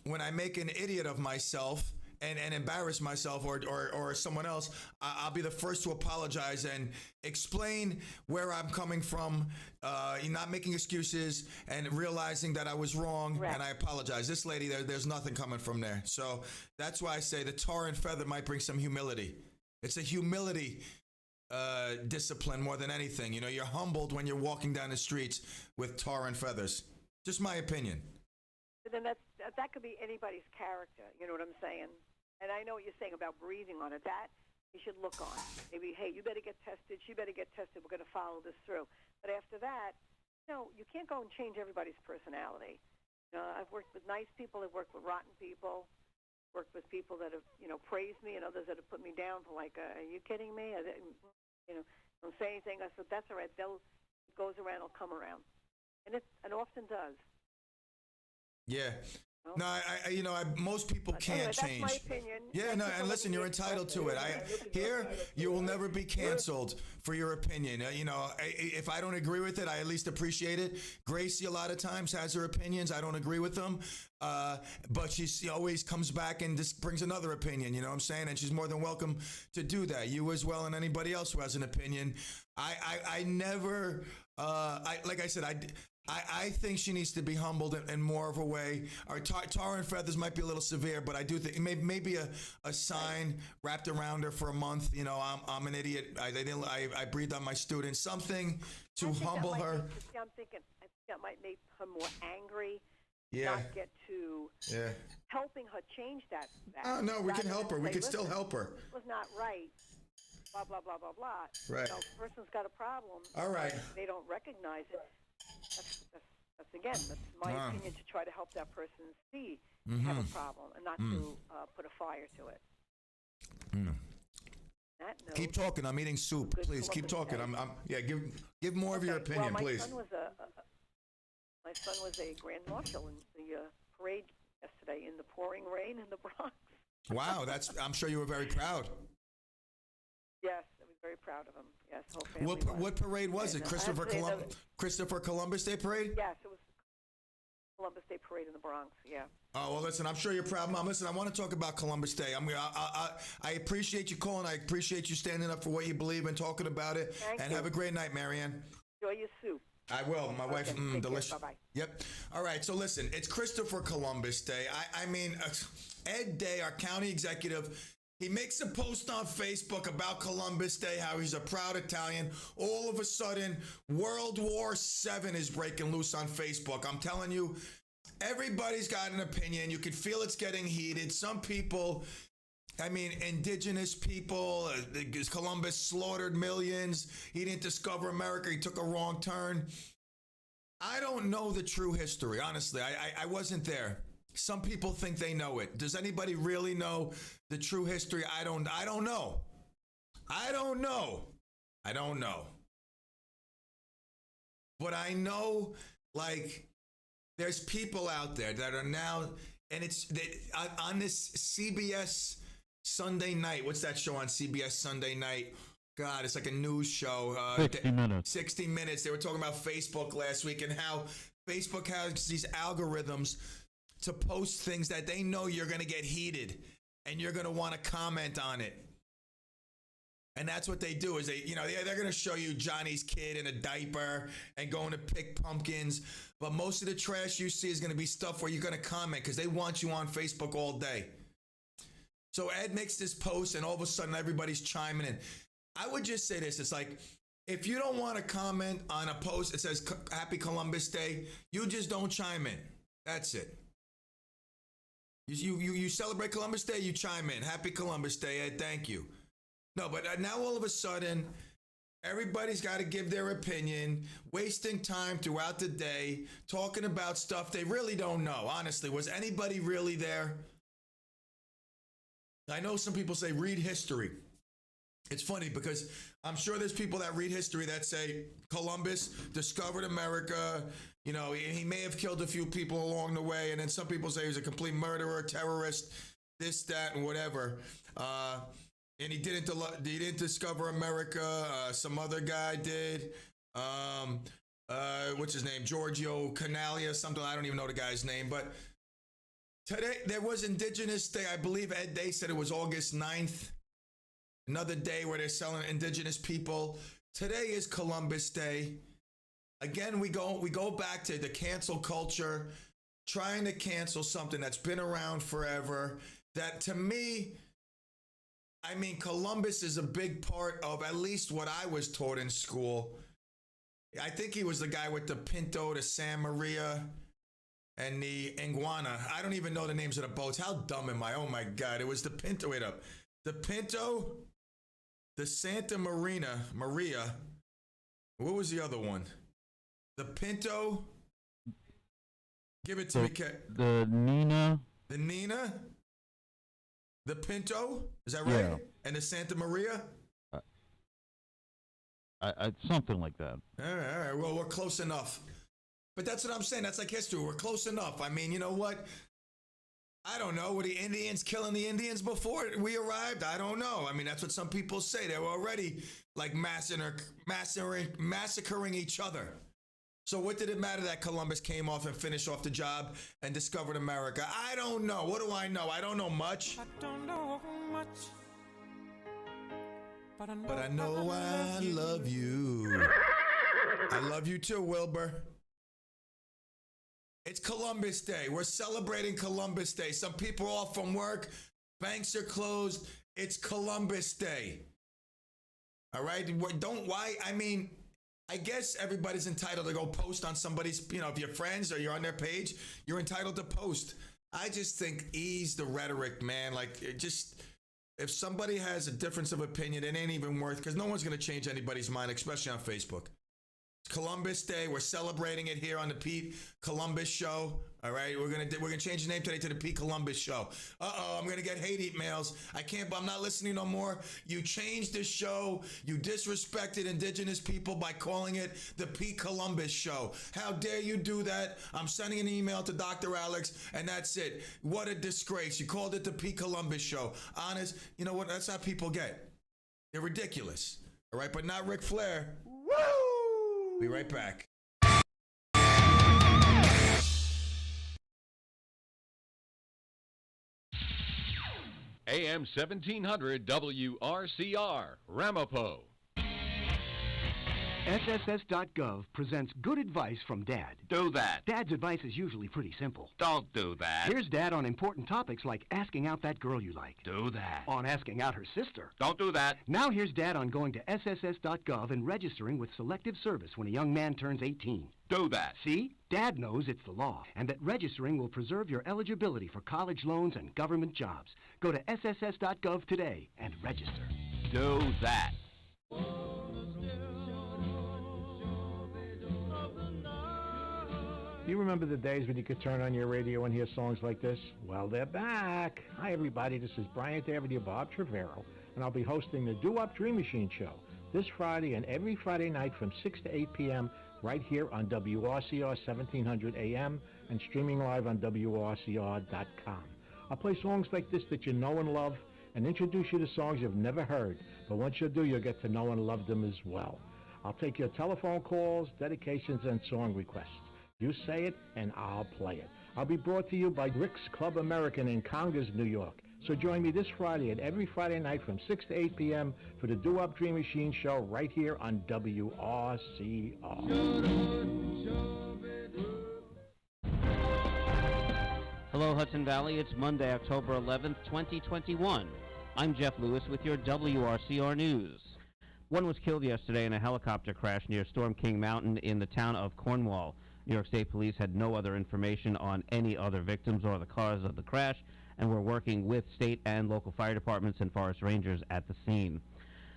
when I make an idiot of myself and embarrass myself or someone else, I'll be the first to apologize and explain where I'm coming from, not making excuses and realizing that I was wrong, and I apologize. This lady, there's nothing coming from there. So that's why I say the tar and feather might bring some humility. It's a humility discipline more than anything. You know, you're humbled when you're walking down the streets with tar and feathers. Just my opinion. But then that could be anybody's character. You know what I'm saying? And I know what you're saying about breathing on it. That you should look on. Maybe, hey, you better get tested. She better get tested. We're going to follow this through. But after that, you can't go and change everybody's personality. I've worked with nice people. I've worked with rotten people. Worked with people that have, praised me, and others that have put me down for like, are you kidding me? Don't say anything. I said, that's all right. It goes around, it'll come around. And it often does. Yeah. No, most people can't change. That's my opinion. Yeah, no, and listen, you're entitled to it. Here, you will never be canceled for your opinion. If I don't agree with it, I at least appreciate it. Gracie, a lot of times, has her opinions. I don't agree with them, but she always comes back and just brings another opinion. You know what I'm saying? And she's more than welcome to do that. You as well, and anybody else who has an opinion. I never, like I said, I think she needs to be humbled in more of a way. Our tar and feathers might be a little severe, but I do think maybe a sign wrapped around her for a month. I'm an idiot. I breathed on my students. Something to humble her. I'm thinking that might make her more angry. Yeah. Not get to helping her change that. Oh no, we can help her. We can still help her. This was not right. Blah blah blah blah blah. Right. The person's got a problem. All right. They don't recognize it. That's my opinion, to try to help that person see they have a problem and not to put a fire to it. Keep talking. I'm eating soup. Please keep talking. Give more of your opinion, please. My son was a grand marshal in the parade yesterday in the pouring rain in the Bronx. Wow, I'm sure you were very proud. Yes, I was very proud of him. Yes, whole family. What parade was it? Christopher Columbus Day parade? Yes, it was Columbus Day parade in the Bronx. Yeah. Oh well, listen. I'm sure you're proud, Mom. Listen, I want to talk about Columbus Day. I appreciate you calling. I appreciate you standing up for what you believe and talking about it. Thank and you. have a great night, Marianne. Enjoy your soup. I will. My wife, delicious. Bye-bye. Yep. All right. So listen, it's Christopher Columbus Day. I mean, Ed Day, our county executive, he makes a post on Facebook about Columbus Day, how he's a proud Italian. All of a sudden, World War VII is breaking loose on Facebook. I'm telling you, everybody's got an opinion. You can feel it's getting heated. Some people, indigenous people, Columbus slaughtered millions. He didn't discover America. He took a wrong turn. I don't know the true history, honestly. I wasn't there. Some people think they know it. Does anybody really know the true history? I don't know. I don't know. But I know, there's people out there that are now, and on this CBS Sunday night. What's that show on CBS Sunday night? God, it's like a news show. 60 Minutes. 60 Minutes. They were talking about Facebook last week and how Facebook has these algorithms to post things that they know you're going to get heated and you're going to want to comment on it. And that's what they do is they're going to show you Johnny's kid in a diaper and going to pick pumpkins. But most of the trash you see is going to be stuff where you're going to comment because they want you on Facebook all day. So Ed makes this post and all of a sudden everybody's chiming in. I would just say this. It's like, if you don't want to comment on a post that says Happy Columbus Day, you just don't chime in. That's it. You celebrate Columbus Day, you chime in. Happy Columbus Day, Ed, thank you. No, but now all of a sudden, everybody's got to give their opinion, wasting time throughout the day, talking about stuff they really don't know. Honestly, was anybody really there? I know some people say read history. It's funny because I'm sure there's people that read history that say Columbus discovered America. You know, he may have killed a few people along the way. And then some people say he was a complete murderer, terrorist, this, that, and whatever. And he didn't discover America. Some other guy did. What's his name? Giorgio Canalia, something. I don't even know the guy's name. But today there was Indigenous Day. I believe Ed Day said it was August 9th. Another day where they're selling indigenous people. Today is Columbus Day. Again, we go back to the cancel culture, trying to cancel something that's been around forever. That to me, I mean, Columbus is a big part of at least what I was taught in school. I think he was the guy with the Pinto, the San Maria, and the Iguana. I don't even know the names of the boats. How dumb am I? Oh my God. It was the Pinto. Wait up. The Pinto, the Santa Maria. What was the other one? The Pinto. Give it to me, Kat. The Nina. The Nina. The Pinto. Is that right? Yeah. And the Santa Maria. Something like that. All right. Well, we're close enough. But that's what I'm saying. That's like history. We're close enough. I mean, you know what? I don't know. Were the Indians killing the Indians before we arrived? I don't know. I mean, that's what some people say. They were already like massacring each other. So what did it matter that Columbus came off and finished off the job and discovered America? I don't know. What do I know? I don't know much. I don't know much. But I know I love you. I love you too, Wilbur. It's Columbus Day. We're celebrating Columbus Day. Some people are off from work. Banks are closed. It's Columbus Day. All right? I mean, I guess everybody's entitled to go post on somebody's, if you're friends or you're on their page, you're entitled to post. I just think ease the rhetoric, man. Like, if somebody has a difference of opinion, it ain't even worth, because no one's going to change anybody's mind, especially on Facebook. It's Columbus Day. We're celebrating it here on the Pete Columbus Show. All right, we're gonna change the name today to the Pete Columbus Show. I'm gonna get hate emails. I'm not listening no more. You changed the show. You disrespected indigenous people by calling it the Pete Columbus Show. How dare you do that? I'm sending an email to Dr. Alex, and that's it. What a disgrace. You called it the Pete Columbus Show. Honest, you know what? That's how people get. They're ridiculous. All right, but not Ric Flair. Woo! Be right back. AM 1700 WRCR, Ramapo. SSS.gov presents good advice from Dad. Do that. Dad's advice is usually pretty simple. Don't do that. Here's Dad on important topics like asking out that girl you like. Do that. On asking out her sister. Don't do that. Now here's Dad on going to SSS.gov and registering with Selective Service when a young man turns 18. Do that. See? Dad knows it's the law, and that registering will preserve your eligibility for college loans and government jobs. Go to SSS.gov today and register. Do that. You remember the days when you could turn on your radio and hear songs like this? Well, they're back. Hi, everybody. This is Bryant Avenue Bob Trevero, and I'll be hosting the Do-Up Dream Machine Show this Friday and every Friday night from 6 to 8 p.m. right here on WRCR 1700 AM and streaming live on WRCR.com. I'll play songs like this that you know and love and introduce you to songs you've never heard, but once you do, you'll get to know and love them as well. I'll take your telephone calls, dedications, and song requests. You say it, and I'll play it. I'll be brought to you by Rick's Club American in Congers, New York. So join me this Friday and every Friday night from 6 to 8 p.m. for the Do-Up Dream Machine Show right here on WRCR. Hello, Hudson Valley. It's Monday, October 11th, 2021. I'm Jeff Lewis with your WRCR News. One was killed yesterday in a helicopter crash near Storm King Mountain in the town of Cornwall. New York State Police had no other information on any other victims or the cause of the crash, and we're working with state and local fire departments and forest rangers at the scene.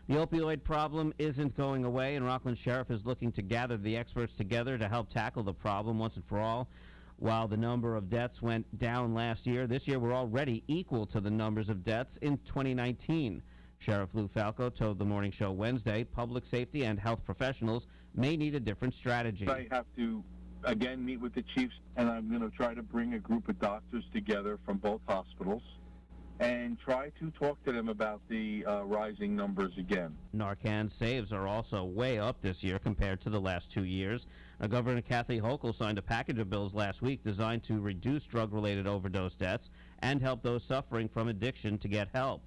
The opioid problem isn't going away, and Rockland Sheriff is looking to gather the experts together to help tackle the problem once and for all. While the number of deaths went down last year, this year we're already equal to the numbers of deaths in 2019. Sheriff Lou Falco told the morning show Wednesday public safety and health professionals may need a different strategy. I have to, again, meet with the chiefs, and I'm going to try to bring a group of doctors together from both hospitals and try to talk to them about the rising numbers again. Narcan saves are also way up this year compared to the last 2 years. Governor Kathy Hochul signed a package of bills last week designed to reduce drug-related overdose deaths and help those suffering from addiction to get help.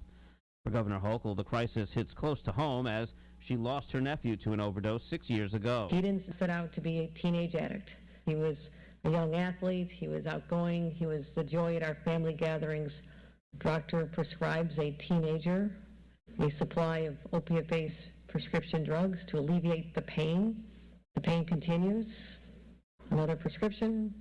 For Governor Hochul, the crisis hits close to home as she lost her nephew to an overdose 6 years ago. He didn't set out to be a teenage addict. He was a young athlete. He was outgoing. He was the joy at our family gatherings. The doctor prescribes a teenager a supply of opiate-based prescription drugs to alleviate the pain. The pain continues. Another prescription.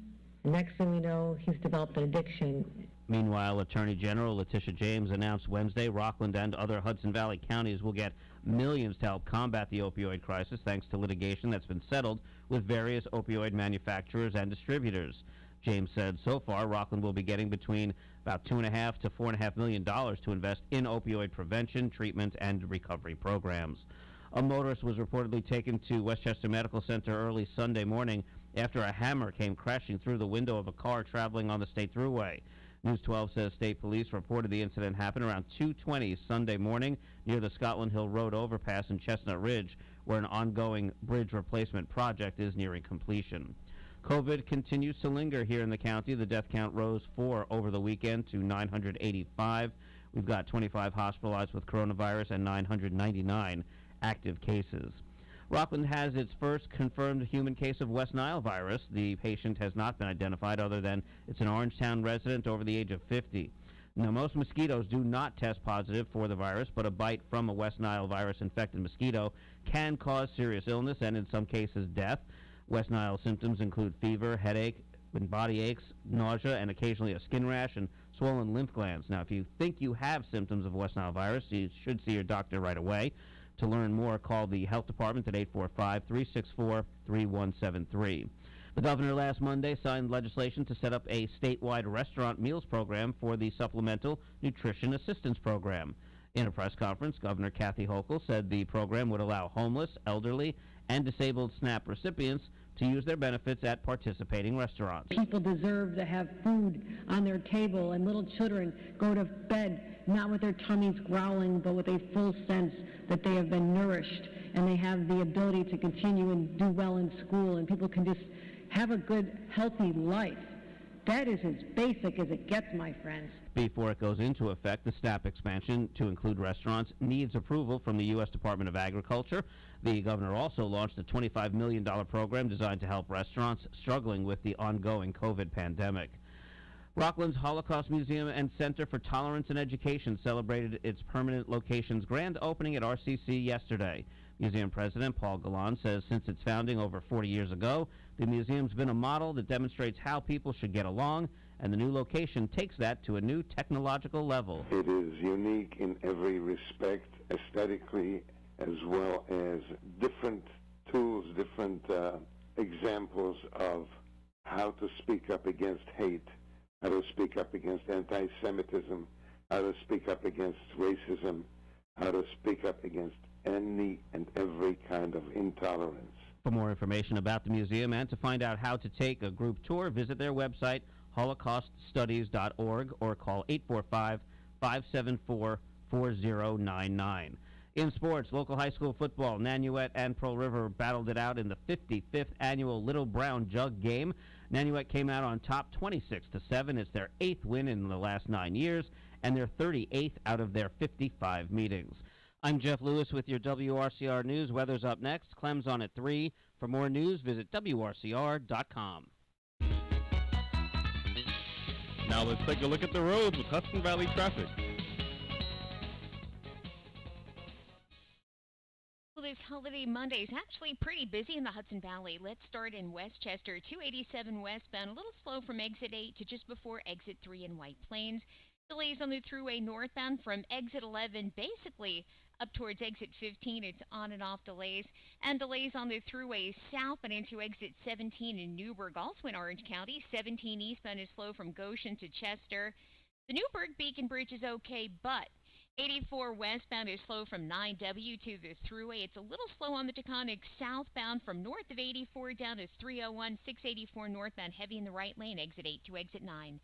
The next thing we know, he's developed an addiction. Meanwhile, Attorney General Letitia James announced Wednesday Rockland and other Hudson Valley counties will get millions to help combat the opioid crisis thanks to litigation that's been settled with various opioid manufacturers and distributors. James said so far Rockland will be getting between about $2.5 to $4.5 million to invest in opioid prevention, treatment, and recovery programs. A motorist was reportedly taken to Westchester Medical Center early Sunday morning after a hammer came crashing through the window of a car traveling on the state thruway. News 12 says state police reported the incident happened around 2:20 Sunday morning near the Scotland Hill Road overpass in Chestnut Ridge, where an ongoing bridge replacement project is nearing completion. COVID continues to linger here in the county. The death count rose 4 over the weekend to 985. We've got 25 hospitalized with coronavirus and 999 active cases. Rockland has its first confirmed human case of West Nile virus. The patient has not been identified other than it's an Orangetown resident over the age of 50. Now, most mosquitoes do not test positive for the virus, but a bite from a West Nile virus-infected mosquito can cause serious illness and, in some cases, death. West Nile symptoms include fever, headache, and body aches, nausea, and occasionally a skin rash and swollen lymph glands. Now, if you think you have symptoms of West Nile virus, you should see your doctor right away. To learn more, call the health department at 845-364-3173. The governor last Monday signed legislation to set up a statewide restaurant meals program for the Supplemental Nutrition Assistance Program. In a press conference, Governor Kathy Hochul said the program would allow homeless, elderly, and disabled SNAP recipients to use their benefits at participating restaurants. People deserve to have food on their table, and little children go to bed not with their tummies growling, but with a full sense that they have been nourished and they have the ability to continue and do well in school, and people can just have a good, healthy life. That is as basic as it gets, my friends. Before it goes into effect, the SNAP expansion to include restaurants needs approval from the U.S. Department of Agriculture. The governor also launched a $25 million program designed to help restaurants struggling with the ongoing COVID pandemic. Rockland's Holocaust Museum and Center for Tolerance and Education celebrated its permanent location's grand opening at RCC yesterday. Museum President Paul Galland says since its founding over 40 years ago, the museum's been a model that demonstrates how people should get along, and the new location takes that to a new technological level. It is unique in every respect, aesthetically, as well as different tools, different examples of how to speak up against hate, how to speak up against anti-Semitism, how to speak up against racism, how to speak up against any and every kind of intolerance. For more information about the museum and to find out how to take a group tour, visit their website, holocauststudies.org, or call 845-574-4099. In sports, local high school football, Nanuet and Pearl River battled it out in the 55th annual Little Brown Jug game. Nanuet came out on top 26-7. It's their 8th win in the last 9 years and their 38th out of their 55 meetings. I'm Jeff Lewis with your WRCR News. Weather's up next. Clem's on at 3. For more news, visit WRCR.com. Now let's take a look at the roads with Hudson Valley traffic. Well, this holiday Monday is actually pretty busy in the Hudson Valley. Let's start in Westchester, 287 westbound, a little slow from exit 8 to just before exit 3 in White Plains. Delays on the thruway northbound from exit 11, basically up towards exit 15. It's on and off delays. And delays on the thruway south and into exit 17 in Newburgh, also in Orange County. 17 eastbound is slow from Goshen to Chester. The Newburgh Beacon Bridge is okay, but 84 westbound is slow from 9W to the Thruway. It's a little slow on the Taconic southbound from north of 84 down to 301. 684 northbound, heavy in the right lane, exit 8 to exit 9.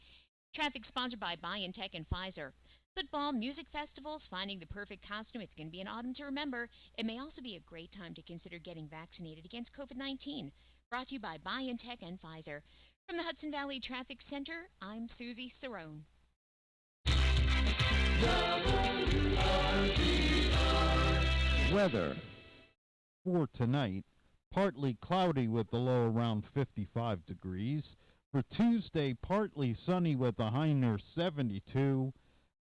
Traffic sponsored by BioNTech and Pfizer. Football, music festivals, finding the perfect costume. It's going to be an autumn to remember. It may also be a great time to consider getting vaccinated against COVID-19. Brought to you by BioNTech and Pfizer. From the Hudson Valley Traffic Center, I'm Susie Cerrone. Weather for tonight, partly cloudy with the low around 55 degrees. For Tuesday, partly sunny with a high near 72.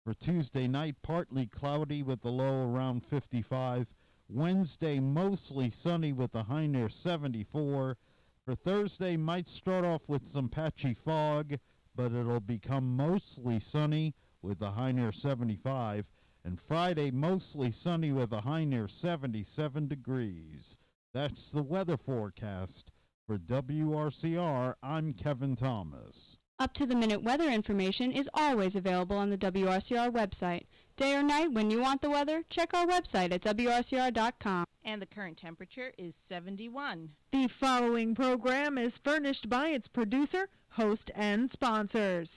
For Tuesday night, partly cloudy with the low around 55. Wednesday, mostly sunny with a high near 74. For Thursday, might start off with some patchy fog, but it'll become mostly sunny with a high near 75. And Friday, mostly sunny with a high near 77 degrees. That's the weather forecast. For WRCR, I'm Kevin Thomas. Up-to-the-minute weather information is always available on the WRCR website. Day or night, when you want the weather, check our website at WRCR.com. And the current temperature is 71. The following program is furnished by its producer, host, and sponsors.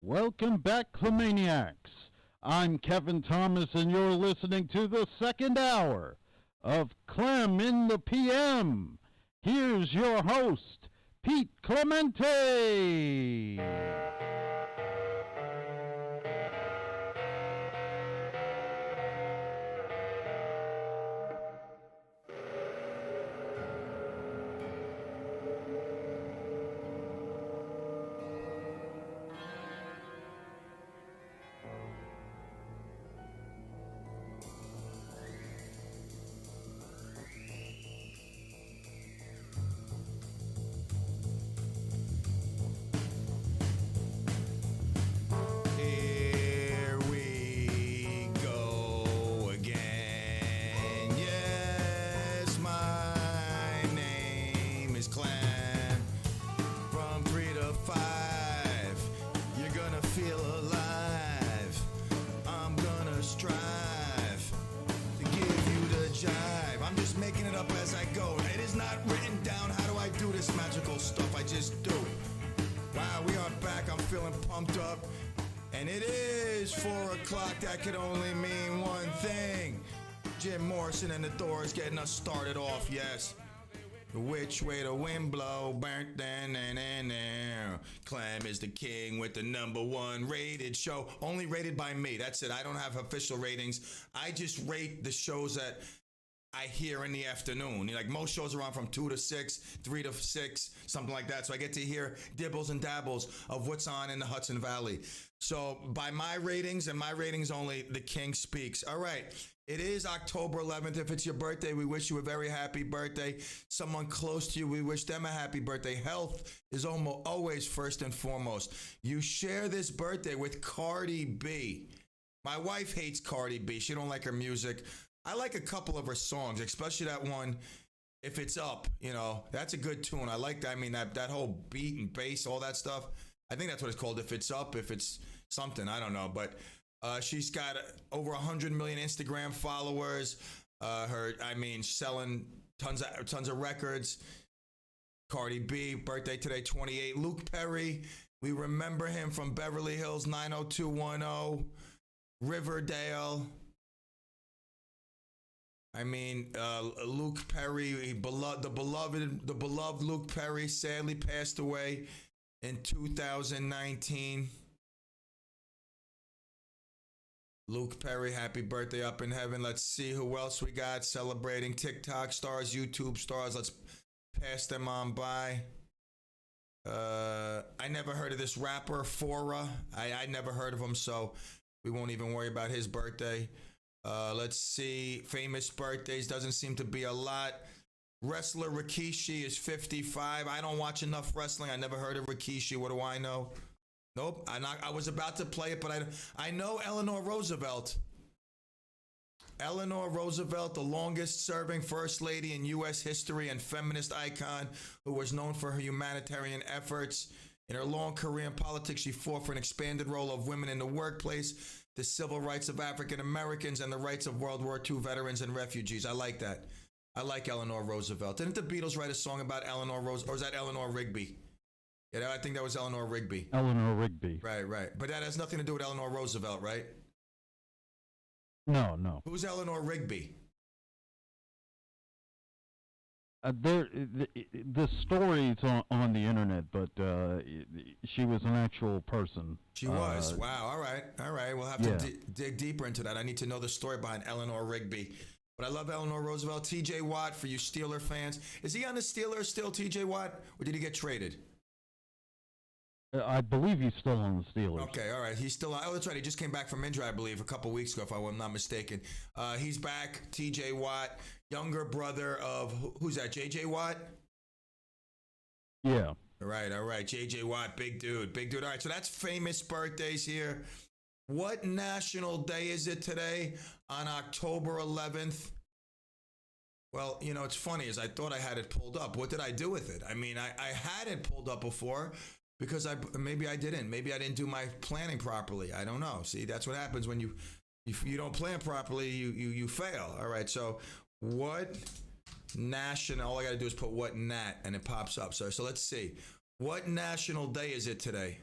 Welcome back, Clemaniacs. I'm Kevin Thomas, and you're listening to the second hour of Clem in the PM. Here's your host, Pete Clemente. That could only mean one thing. Jim Morrison and the Doors getting us started off, yes. Which way the wind blow, burnt then and there. Clem is the king with the #1 rated show. Only rated by me, that's it. I don't have official ratings. I just rate the shows that I hear in the afternoon. Like most shows are on from 2 to 6, 3 to 6, something like that. So I get to hear dibbles and dabbles of what's on in the Hudson Valley. So by my ratings and my ratings only, the king speaks. All right. It is October 11th. If it's your birthday, we wish you a very happy birthday. Someone close to you, we wish them a happy birthday. Health is always first and foremost. You share this birthday with Cardi B. My wife hates Cardi B. She don't like her music. I like a couple of her songs, especially that one, If It's Up, you know, that's a good tune. I like that. I mean, that whole beat and bass, all that stuff. I think that's what it's called, If It's Up, if it's something, I don't know. But she's got over 100 million Instagram followers. Selling tons of records. Cardi B, birthday today, 28. Luke Perry, we remember him from Beverly Hills 90210, Riverdale. Luke Perry, the beloved Luke Perry, sadly passed away in 2019. Luke Perry, happy birthday up in heaven. Let's see who else we got celebrating. TikTok stars, YouTube stars. Let's pass them on by. I never heard of this rapper, Fora. I never heard of him, so we won't even worry about his birthday. Let's see. Famous birthdays. Doesn't seem to be a lot. Wrestler Rikishi is 55. I don't watch enough wrestling. I never heard of Rikishi. What do I know? Nope. I was about to play it, but I know Eleanor Roosevelt. Eleanor Roosevelt, the longest serving first lady in U.S. history and feminist icon who was known for her humanitarian efforts. In her long career in politics, she fought for an expanded role of women in the workplace the civil rights of African Americans and the rights of World War II veterans and refugees. I like that. I like Eleanor Roosevelt. Didn't the Beatles write a song about Eleanor Roosevelt, or was that Eleanor Rigby? Yeah, I think that was Eleanor Rigby. Eleanor Rigby. Right. But that has nothing to do with Eleanor Roosevelt, right? No. Who's Eleanor Rigby? The story's on the internet, but she was an actual person. She was. Wow. All right. We'll have to dig deeper into that. I need to know the story behind Eleanor Rigby. But I love Eleanor Roosevelt. T.J. Watt, for you Steeler fans. Is he on the Steelers still, T.J. Watt? Or did he get traded? I believe he's still on the Steelers. Okay, all right. He's still. Oh, that's right. He just came back from injury, I believe, a couple weeks ago, if I'm not mistaken. He's back. T.J. Watt, younger brother of who's that? J.J. Watt. Yeah. All right. J.J. Watt, big dude. All right. So that's famous birthdays here. What national day is it today? On October 11th. Well, you know, it's funny, is I thought I had it pulled up. What did I do with it? I mean, I had it pulled up before. Because maybe I didn't. Maybe I didn't do my planning properly. I don't know. See, that's what happens when you don't plan properly. You fail. All right. So what national? All I got to do is put what nat, and it pops up. So let's see. What national day is it today?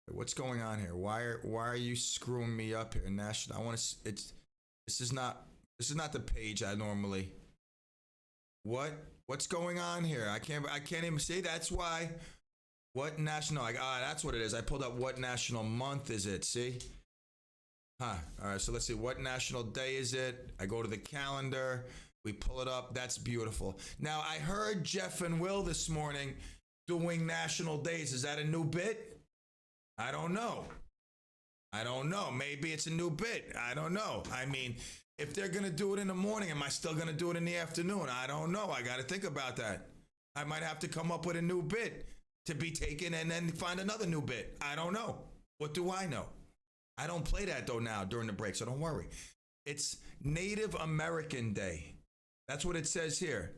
What's going on here? Why are you screwing me up here? National. I want to. This is not the page I normally. What's going on here? I can't even see. That's why. What national? That's what it is. I pulled up what national month is it? See? All right. So let's see. What national day is it? I go to the calendar. We pull it up. That's beautiful. Now I heard Jeff and Will this morning doing national days. Is that a new bit? I don't know. Maybe it's a new bit. I don't know. I mean, if they're going to do it in the morning, am I still going to do it in the afternoon? I don't know. I got to think about that. I might have to come up with a new bit to be taken and then find another new bit. I don't know. What do I know? I don't play that, though, now during the break, so don't worry. It's Native American Day. That's what it says here.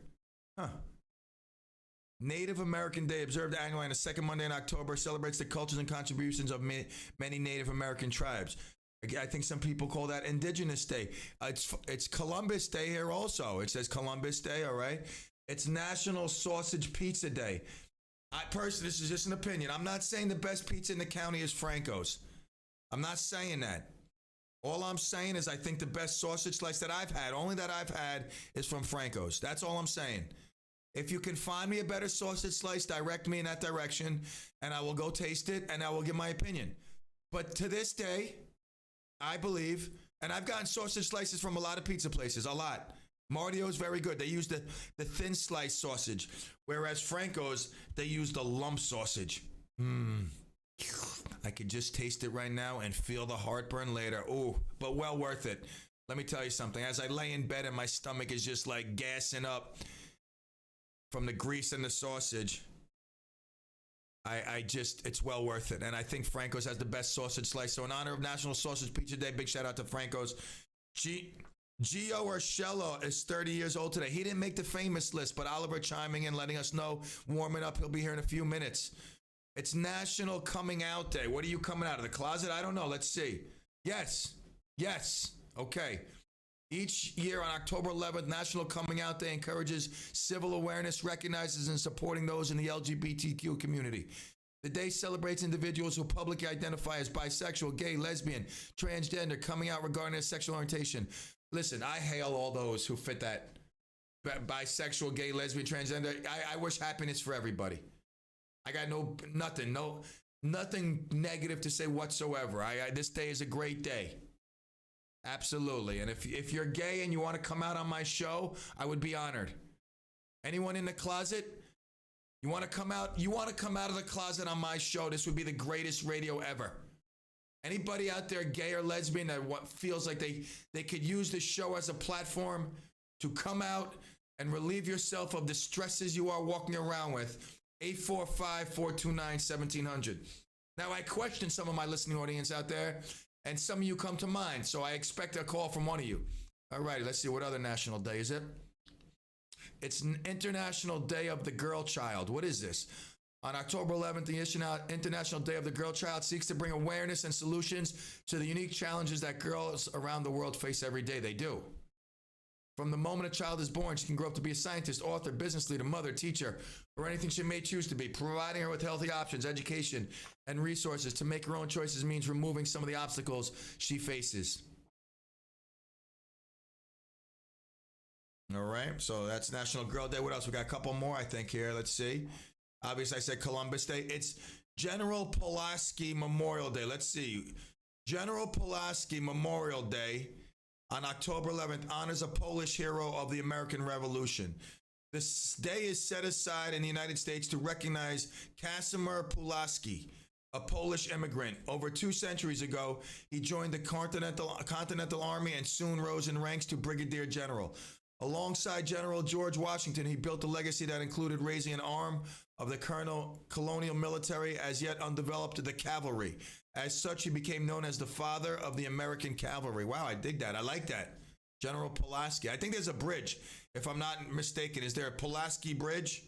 Native American Day, observed annually on the second Monday in October, celebrates the cultures and contributions of many Native American tribes. I think some people call that Indigenous Day. It's Columbus Day here also. It says Columbus Day, all right? It's National Sausage Pizza Day. Personally, this is just an opinion. I'm not saying the best pizza in the county is Franco's. I'm not saying that. All I'm saying is I think the best sausage slice that I've had, is from Franco's. That's all I'm saying. If you can find me a better sausage slice, direct me in that direction, and I will go taste it, and I will give my opinion. But to this day, I believe, and I've gotten sausage slices from a lot of pizza places, a lot. Mario's very good. They use the thin slice sausage, whereas Franco's, they use the lump sausage. I could just taste it right now and feel the heartburn later. Ooh, but well worth it. Let me tell you something. As I lay in bed and my stomach is just like gassing up from the grease and the sausage, it's well worth it. And I think Franco's has the best sausage slice. So in honor of National Sausage Pizza Day, big shout out to Franco's. Gio Urshela is 30 years old today. He didn't make the famous list, but Oliver chiming in, letting us know, warming up. He'll be here in a few minutes. It's National Coming Out Day. What are you coming out of the closet? I don't know. Let's see. Yes. Okay. Each year on October 11th, National Coming Out Day encourages civil awareness, recognizes and supporting those in the LGBTQ community. The day celebrates individuals who publicly identify as bisexual, gay, lesbian, transgender, coming out regarding their sexual orientation. Listen, I hail all those who fit that bisexual, gay, lesbian, transgender. I wish happiness for everybody. I got nothing negative to say whatsoever. This day is a great day. Absolutely. And if you're gay and you want to come out on my show, I would be honored. Anyone in the closet? You want to come out of the closet on my show? This would be the greatest radio ever. Anybody out there, gay or lesbian, that feels like they could use this show as a platform to come out and relieve yourself of the stresses you are walking around with, 845-429-1700. Now, I question some of my listening audience out there, and some of you come to mind, so I expect a call from one of you. All right, let's see, what other national day is it? It's an International Day of the Girl Child. What is this? On October 11th, the International Day of the Girl Child seeks to bring awareness and solutions to the unique challenges that girls around the world face every day. They do. From the moment a child is born, she can grow up to be a scientist, author, business leader, mother, teacher, or anything she may choose to be. Providing her with healthy options, education, and resources to make her own choices means removing some of the obstacles she faces. All right, so that's National Girl Day. What else? We got a couple more, I think, here. Let's see. Obviously, I said Columbus Day. It's General Pulaski Memorial Day. Let's see. General Pulaski Memorial Day on October 11th honors a Polish hero of the American Revolution. This day is set aside in the United States to recognize Casimir Pulaski, a Polish immigrant. Over 2 centuries ago, he joined the Continental Army and soon rose in ranks to brigadier general. Alongside General George Washington, he built a legacy that included raising an arm of the colonial military as yet undeveloped, the cavalry. As such, he became known as the father of the American cavalry. Wow, I dig that. I like that. General Pulaski. I think there's a bridge, if I'm not mistaken. Is there a Pulaski Bridge?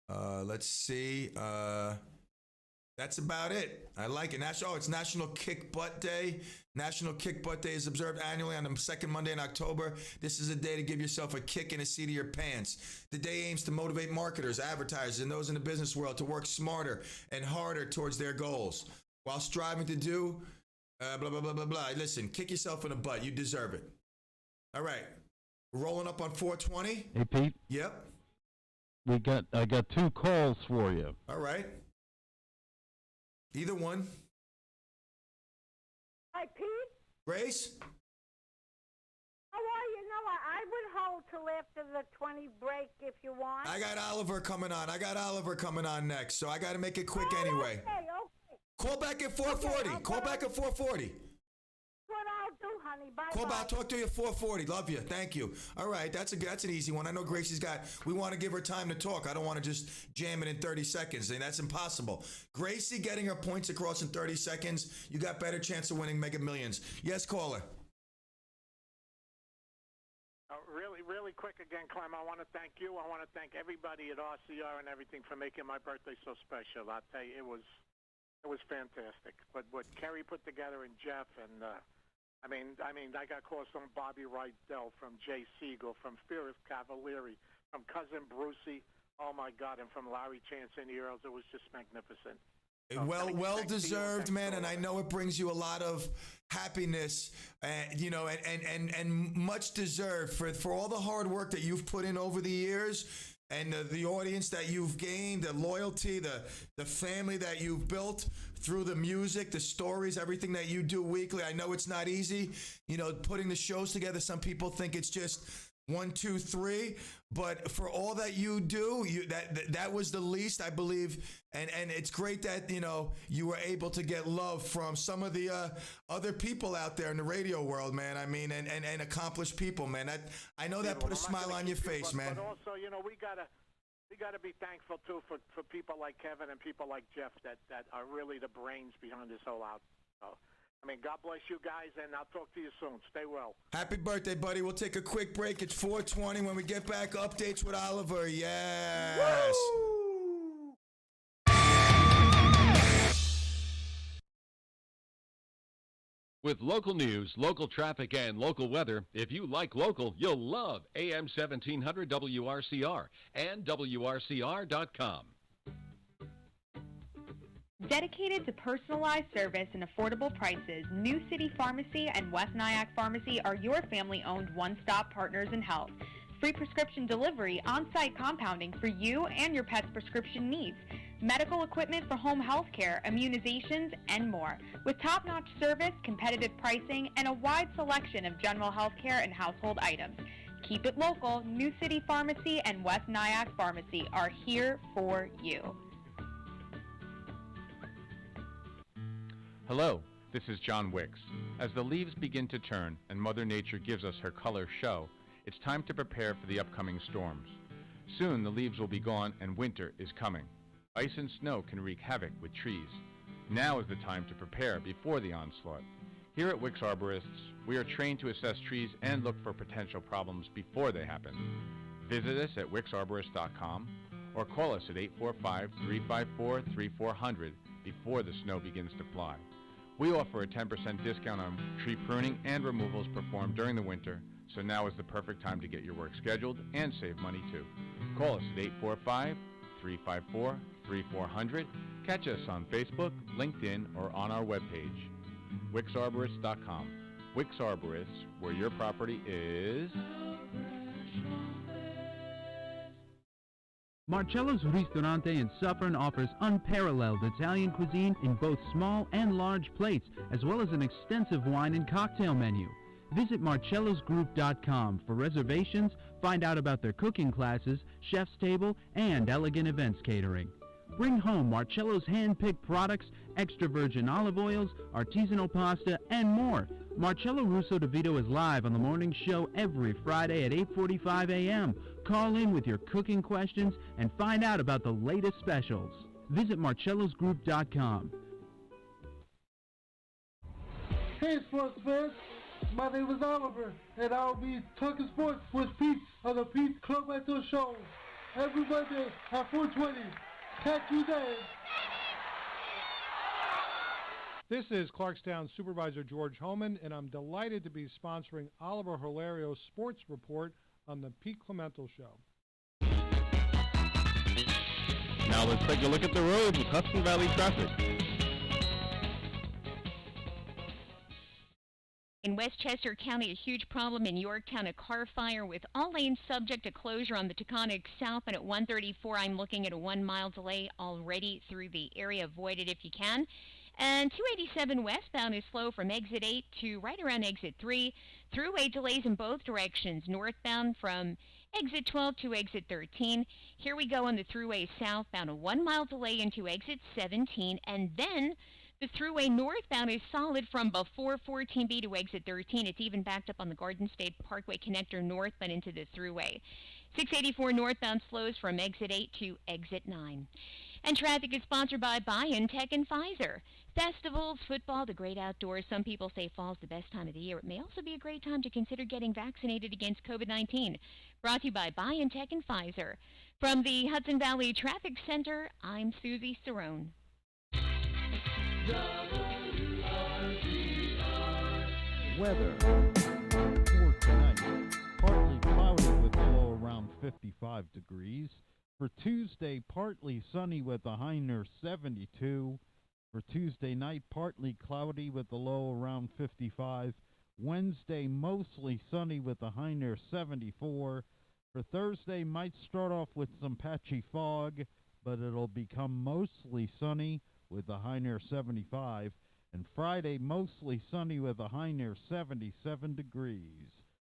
Let's see. That's about it. I like it. It's National Kick Butt Day. National Kick Butt Day is observed annually on the second Monday in October. This is a day to give yourself a kick in the seat of your pants. The day aims to motivate marketers, advertisers, and those in the business world to work smarter and harder towards their goals while striving to do blah, blah, blah, blah, blah. Listen, kick yourself in the butt. You deserve it. All right. Rolling up on 420. Hey, Pete. Yep. I got 2 calls for you. All right. Either one. Hi, Pete. Grace? How are you? No, I would hold till after the 20 break if you want. I got Oliver coming on next, so I got to make it quick anyway. Okay. Call back at 4:40. Okay, Call back at 4:40. What I'll do, honey. Bye. Call back. Talk to you at 4:40. Love you. Thank you. All right. That's an easy one. I know Gracie's got. We want to give her time to talk. I don't want to just jam it in 30 seconds. And that's impossible. Gracie getting her points across in 30 seconds. You got better chance of winning Mega Millions. Yes, caller. Really quick again, Clem. I want to thank you. I want to thank everybody at RCR and everything for making my birthday so special. I'll tell you, it was fantastic. But what Kerry put together and Jeff and I got calls from Bobby Rydell, from Jay Siegel, from Fearless Cavalieri, from Cousin Brucey. Oh my God, and from Larry Chance and the Earls. It was just magnificent. Well deserved, man, and I know it brings you a lot of happiness, and much deserved for all the hard work that you've put in over the years, and the audience that you've gained, the loyalty, the family that you've built through the music, the stories, everything that you do weekly. I know it's not easy, putting the shows together. Some people think it's just 1, 2, 3, but for all that you do, that was the least, I believe, and it's great that you were able to get love from some of the other people out there in the radio world, man. I mean, and accomplished people, man. I know that put a smile on your face, man. But also, we gotta be thankful too for people like Kevin and people like Jeff that are really the brains behind this whole outfit. So, God bless you guys, and I'll talk to you soon. Stay well. Happy birthday, buddy. We'll take a quick break. It's 4:20. When we get back, updates with Oliver. Yes. Woo! With local news, local traffic, and local weather, if you like local, you'll love AM 1700 WRCR and WRCR.com. Dedicated to personalized service and affordable prices, New City Pharmacy and West Nyack Pharmacy are your family-owned one-stop partners in health. Free prescription delivery, on-site compounding for you and your pet's prescription needs, medical equipment for home health care, immunizations, and more. With top-notch service, competitive pricing, and a wide selection of general health care and household items. Keep it local. New City Pharmacy and West Nyack Pharmacy are here for you. Hello, this is John Wicks. As the leaves begin to turn and Mother Nature gives us her color show, it's time to prepare for the upcoming storms. Soon the leaves will be gone and winter is coming. Ice and snow can wreak havoc with trees. Now is the time to prepare before the onslaught. Here at Wicks Arborists, we are trained to assess trees and look for potential problems before they happen. Visit us at wicksarborist.com or call us at 845-354-3400 before the snow begins to fly. We offer a 10% discount on tree pruning and removals performed during the winter, so now is the perfect time to get your work scheduled and save money too. Call us at 845-354-3400. Catch us on Facebook, LinkedIn, or on our webpage, wicksarborist.com. Wicks Arborists, where your property is... Marcello's Ristorante in Suffern offers unparalleled Italian cuisine in both small and large plates, as well as an extensive wine and cocktail menu. Visit marcellosgroup.com for reservations, find out about their cooking classes, chef's table, and elegant events catering. Bring home Marcello's hand-picked products, extra virgin olive oils, artisanal pasta, and more. Marcello Russo DeVito is live on the morning show every Friday at 8:45 a.m. Call in with your cooking questions and find out about the latest specials. Visit marcellosgroup.com. Hey, sports fans. My name is Oliver, and I'll be talking sports with Pete on the Pete Club Mental Show every Monday at 4:20. Catch you there. This is Clarkstown Supervisor George Homan, and I'm delighted to be sponsoring Oliver Hilario's Sports Report on the Pete Clemental Show. Now let's take a look at the roads with Hudson Valley traffic. In Westchester County, a huge problem in Yorktown, a car fire with all lanes subject to closure on the Taconic South, and at 134 I'm looking at a 1 mile delay already through the area. Avoid it if you can. And 287 westbound is slow from exit 8 to right around exit 3. Throughway delays in both directions, northbound from exit 12 to exit 13. Here we go on the throughway southbound, a 1 mile delay into exit 17, and then the throughway northbound is solid from before 14B to exit 13. It's even backed up on the Garden State Parkway connector northbound into the throughway. 684 northbound slows from exit 8 to exit 9. And traffic is sponsored by BioNTech and Pfizer. Festivals, football, the great outdoors. Some people say fall's the best time of the year. It may also be a great time to consider getting vaccinated against COVID-19. Brought to you by BioNTech and Pfizer. From the Hudson Valley Traffic Center, I'm Susie Cerrone. Weather for tonight, partly cloudy with a low around 55 degrees. For Tuesday, partly sunny with a high near 72. For Tuesday night, partly cloudy with a low around 55. Wednesday, mostly sunny with a high near 74. For Thursday, might start off with some patchy fog, but it'll become mostly sunny with a high near 75. And Friday, mostly sunny with a high near 77 degrees.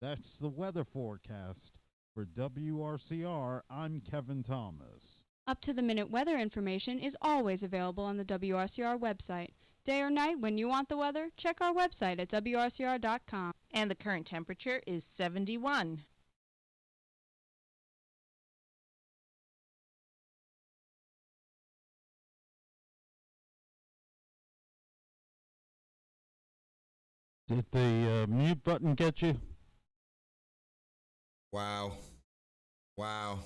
That's the weather forecast. For WRCR, I'm Kevin Thomas. Up-to-the-minute weather information is always available on the WRCR website. Day or night, when you want the weather, check our website at WRCR.com. And the current temperature is 71. Did the mute button get you? Wow. Wow.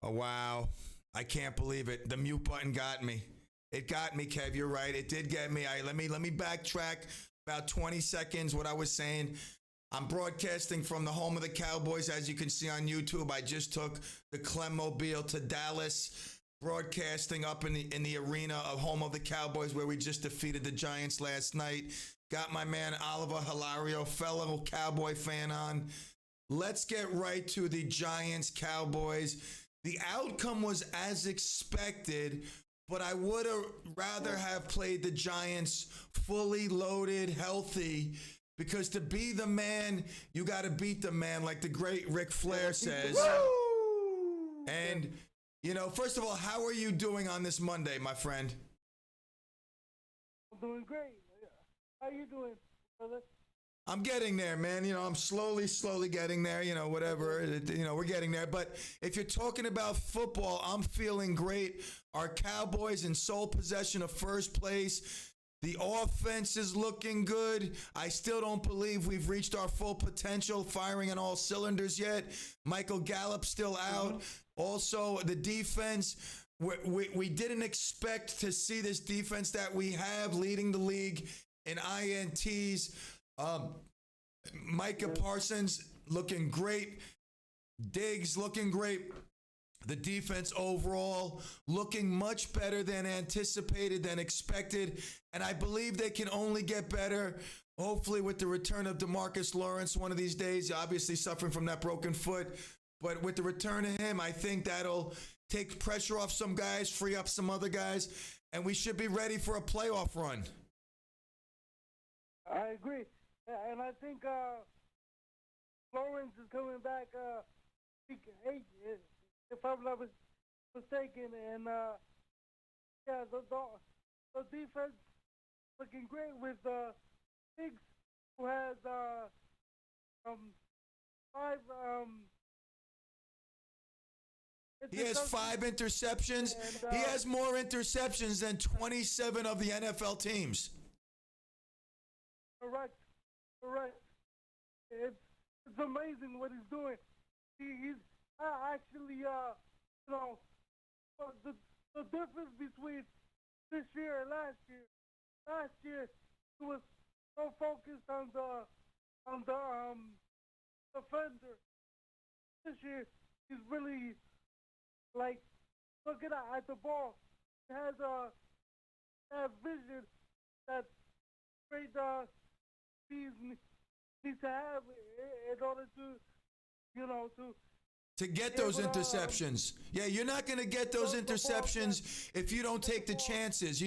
Oh, wow. I can't believe it. The mute button got me. It got me, Kev. You're right. It did get me. Let me backtrack about 20 seconds what I was saying. I'm broadcasting from the home of the Cowboys. As you can see on YouTube, I just took the CLEM mobile to Dallas, broadcasting up in the arena of home of the Cowboys where we just defeated the Giants last night. Got my man Oliver Hilario, fellow Cowboy fan, on. Let's get right to the Giants-Cowboys. The outcome was as expected, but I would have rather have played the Giants fully loaded, healthy, because to be the man, you got to beat the man, like the great Ric Flair says. Woo! And, you know, first of all, how are you doing on this Monday, my friend? I'm doing great. How you doing, brother? I'm getting there, man. You know, I'm slowly getting there, you know, whatever. You know, we're getting there. But if you're talking about football, I'm feeling great. Our Cowboys in sole possession of first place. The offense is looking good. I still don't believe we've reached our full potential, firing on all cylinders yet. Michael Gallup still out. Also, the defense, we didn't expect to see this defense that we have leading the league in INTs. Micah Parsons looking great. Diggs looking great. The defense overall looking much better than anticipated, than expected. And I believe they can only get better, hopefully with the return of DeMarcus Lawrence one of these days, obviously suffering from that broken foot. But with the return of him, I think that'll take pressure off some guys, free up some other guys, and we should be ready for a playoff run. I agree. And I think Lawrence is coming back week 8, if I'm not mistaken. And, yeah, the defense looking great with Diggs, who has 5... He has 5 interceptions. And, he has more interceptions than 27 of the NFL teams. Correct. It's amazing what he's doing. He's actually, the difference between this year and last year. Last year, he was so focused on the defender. This year, he's really looking at the ball. He has a vision that great needs to have in order to get those interceptions. Yeah, you're not going to get those interceptions if you don't take the chances.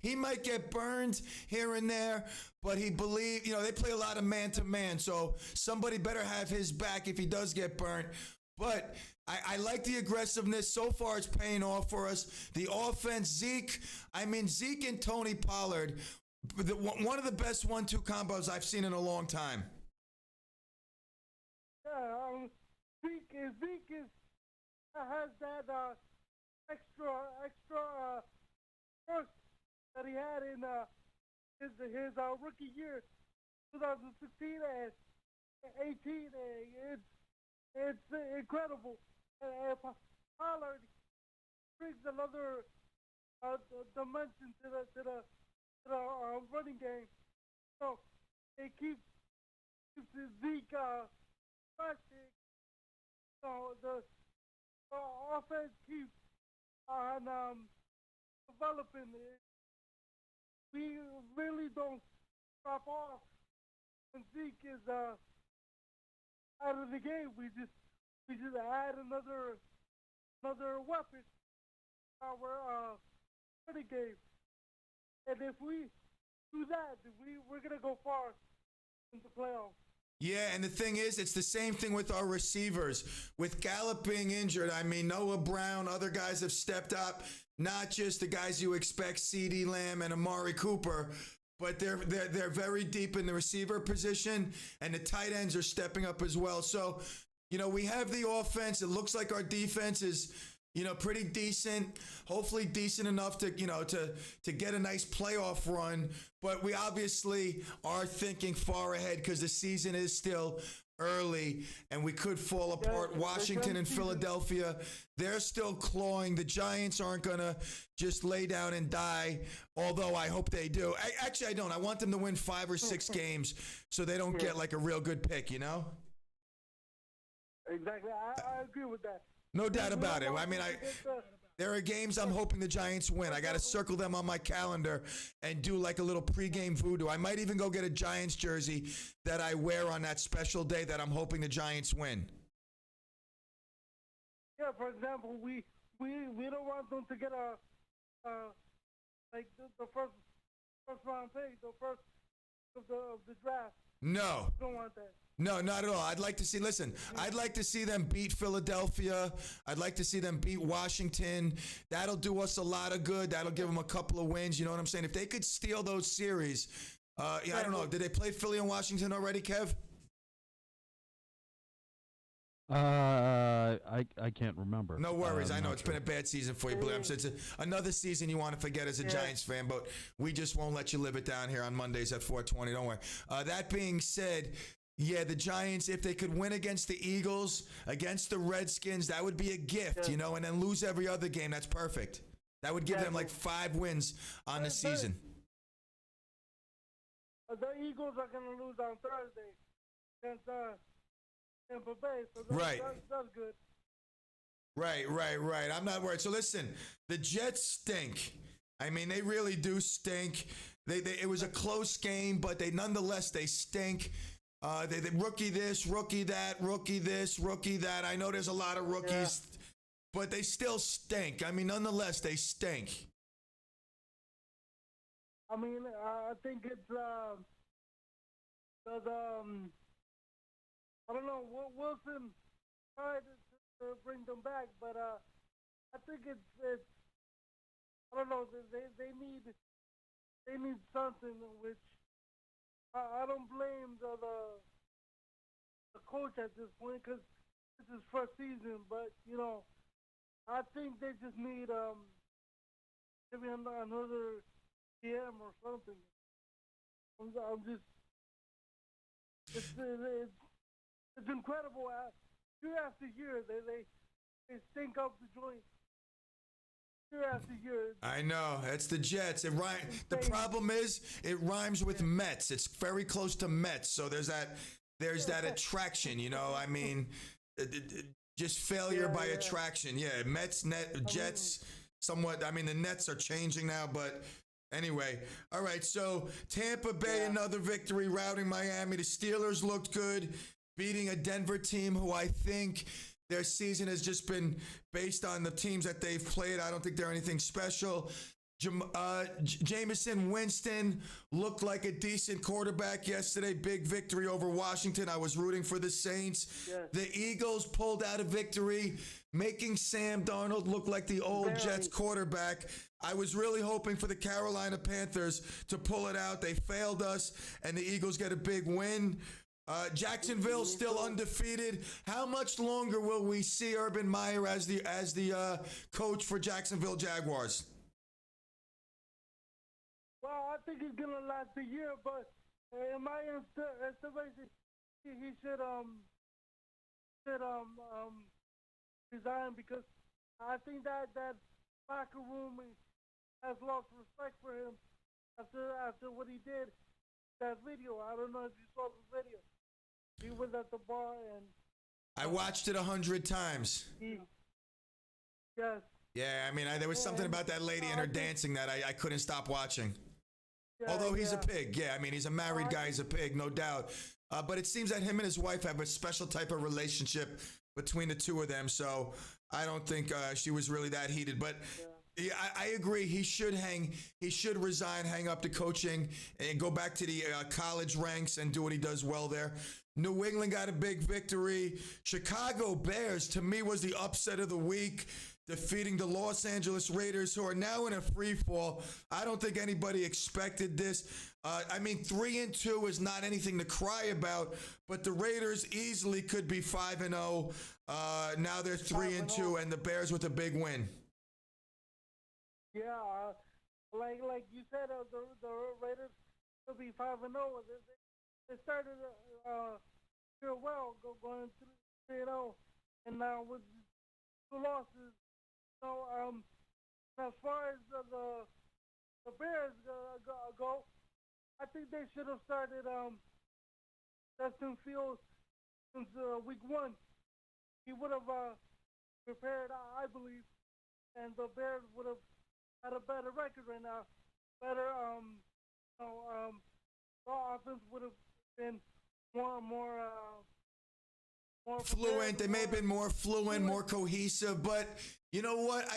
He might get burned here and there, but he believes, they play a lot of man-to-man, so somebody better have his back if he does get burnt. But I like the aggressiveness. So far, it's paying off for us. The offense, Zeke and Tony Pollard, one of the best 1-2 combos I've seen in a long time. Yeah, Zeke has that extra burst that he had in his rookie year, 2016 and 18. It's incredible. Pollard brings another dimension to the running game. So it keeps Zeke pressing. So the offense keeps on developing. We really don't drop off when Zeke is out of the game. We just add another weapon to our running game. And if we do that, we're gonna go far in the playoffs. Yeah, and the thing is, it's the same thing with our receivers. With Gallup being injured, Noah Brown, other guys have stepped up. Not just the guys you expect, CeeDee Lamb and Amari Cooper, but they're very deep in the receiver position, and the tight ends are stepping up as well. So, we have the offense. It looks like our defense is, pretty decent. Hopefully decent enough to get a nice playoff run. But we obviously are thinking far ahead because the season is still early and we could fall apart. Yeah, Washington and Philadelphia, they're still clawing. The Giants aren't going to just lay down and die, although I hope they do. Actually, I don't. I want them to win 5 or 6 games so they don't get like a real good pick, Exactly. I agree with that. No doubt about it. There are games I'm hoping the Giants win. I got to circle them on my calendar and do like a little pregame voodoo. I might even go get a Giants jersey that I wear on that special day that I'm hoping the Giants win. Yeah, for example, we don't want them to get the first round pick, the first of the draft. No. We don't want that. No, not at all. I'd like to see them beat Philadelphia. I'd like to see them beat Washington. That'll do us a lot of good. That'll give them a couple of wins. You know what I'm saying? If they could steal those series, I don't know. Did they play Philly and Washington already, Kev? I can't remember. No worries. I know it's sure. been a bad season for you, Blue. So it's another season you want to forget as a Giants fan, but we just won't let you live it down here on Mondays at 4:20. Don't worry. That being said, yeah, the Giants, if they could win against the Eagles, against the Redskins, that would be a gift, and then lose every other game. That's perfect. That would give them like 5 wins on the season. The Eagles are going to lose on Thursday against Tampa Bay, so that's good. Right. I'm not worried. So listen, the Jets stink. I mean, they really do stink. It was a close game, but nonetheless they stink. They rookie this, rookie that, rookie this, rookie that. I know there's a lot of rookies, but they still stink. I mean, nonetheless, they stink. I mean, I think it's I don't know. Wilson tried to bring them back, but I think it's I don't know. They need something which I don't blame the coach at this point because this is first season. But I think they just need maybe another PM or something. I'm just it's incredible. Year after year, they stink up the joint. Year after year. I know. It's the Jets. The problem is it rhymes with Mets. It's very close to Mets. So there's that attraction, I mean, just failure by attraction. Yeah, Mets, Jets, somewhat. I mean, the Nets are changing now, but anyway. All right, so Tampa Bay, another victory, routing Miami. The Steelers looked good, beating a Denver team who I think their season has just been based on the teams that they've played. I don't think they're anything special. Jameson Winston looked like a decent quarterback yesterday. Big victory over Washington. I was rooting for the Saints. Yes. The Eagles pulled out a victory, making Sam Darnold look like the old Jets quarterback. I was really hoping for the Carolina Panthers to pull it out. They failed us, and the Eagles get a big win. Jacksonville still undefeated. How much longer will we see Urban Meyer as the coach for Jacksonville Jaguars? Well, I think he's gonna last a year, but in my estimation, he should resign because I think that locker room has lost respect for him after what he did. That video, I don't know if you saw the video. He was at the bar and I watched it 100 times. Yes. Yeah, I mean, there was something about that lady and her dancing that I couldn't stop watching. Yeah, although he's a pig. Yeah, I mean, he's a married guy. He's a pig, no doubt. But it seems that him and his wife have a special type of relationship between the two of them. So I don't think she was really that heated. But yeah, I agree. He should resign, hang up the coaching, and go back to the college ranks and do what he does well there. New England got a big victory. Chicago Bears, to me, was the upset of the week, defeating the Los Angeles Raiders, who are now in a free fall. I don't think anybody expected this. 3-2 is not anything to cry about, but the Raiders easily could be 5-0. Now they're 3-2, and the Bears with a big win. Yeah, like you said, the Raiders will be 5-0. They started real well, going 3-0, and now with 2 losses. So as far as the Bears go, I think they should have started Justin Fields since week 1. He would have prepared, I believe, and the Bears would have had a better record right now. Better, the offense would have been more fluent. They may have been more fluent, more cohesive, but you know what?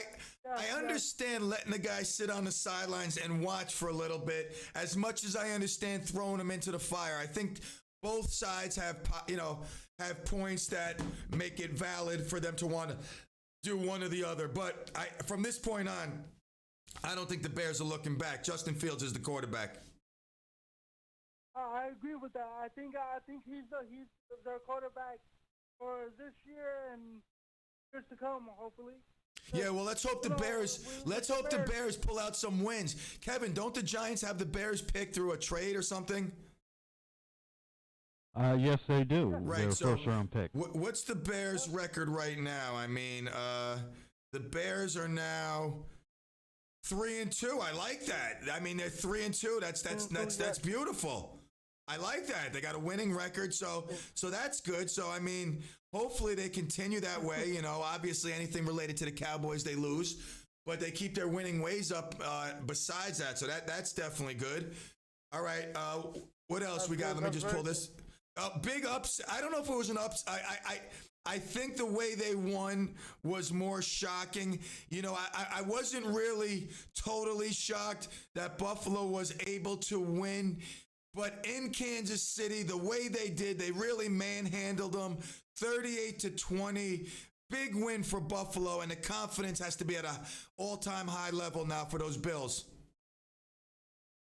I understand letting the guy sit on the sidelines and watch for a little bit, as much as I understand throwing him into the fire. I think both sides have points that make it valid for them to want to do one or the other. But from this point on, I don't think the Bears are looking back. Justin Fields is the quarterback. I agree with that. I think he's their quarterback, for this year and years to come, hopefully. Yeah, well, let's hope the Bears. Let's hope the Bears pull out some wins. Kevin, don't the Giants have the Bears picked through a trade or something? Yes, they do. Right, Their so first-round pick. What's the Bears' record right now? I mean, the Bears are now 3-2. I like that. I mean, they're 3-2. That's beautiful. I like that. They got a winning record, so that's good. So I mean, hopefully they continue that way. You know, obviously anything related to the Cowboys they lose, but they keep their winning ways up. Besides that, so that's definitely good. All right, what else we got? Let me just pull this. Big ups. I don't know if it was an ups. I think the way they won was more shocking. You know, I wasn't really totally shocked that Buffalo was able to win. But in Kansas City, the way they did, they really manhandled them 38-20. Big win for Buffalo, and the confidence has to be at an all-time high level now for those Bills.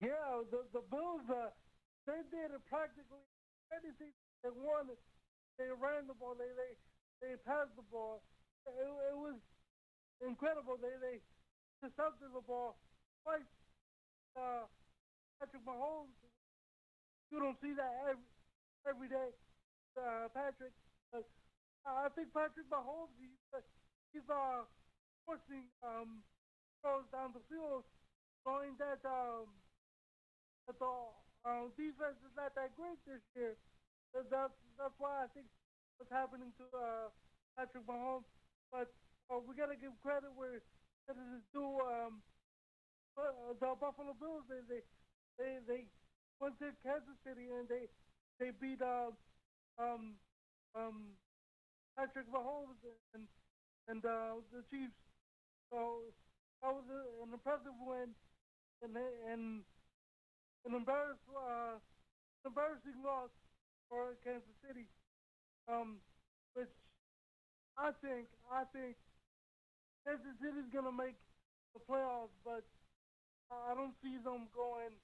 Yeah, the Bills, they did it practically anything they wanted. They ran the ball, they passed the ball. It was incredible. They intercepted the ball twice. Patrick Mahomes, you don't see that every day, Patrick. I think Patrick Mahomes, he's forcing throws down the field, knowing that the defense is not that great this year. That's why I think what's happening to Patrick Mahomes. But we got to give credit where it is due. The Buffalo Bills, they went to Kansas City and they beat Patrick Mahomes and the Chiefs. So that was an impressive win and an embarrassing loss for Kansas City. Which I think Kansas City's gonna make the playoffs, but I don't see them going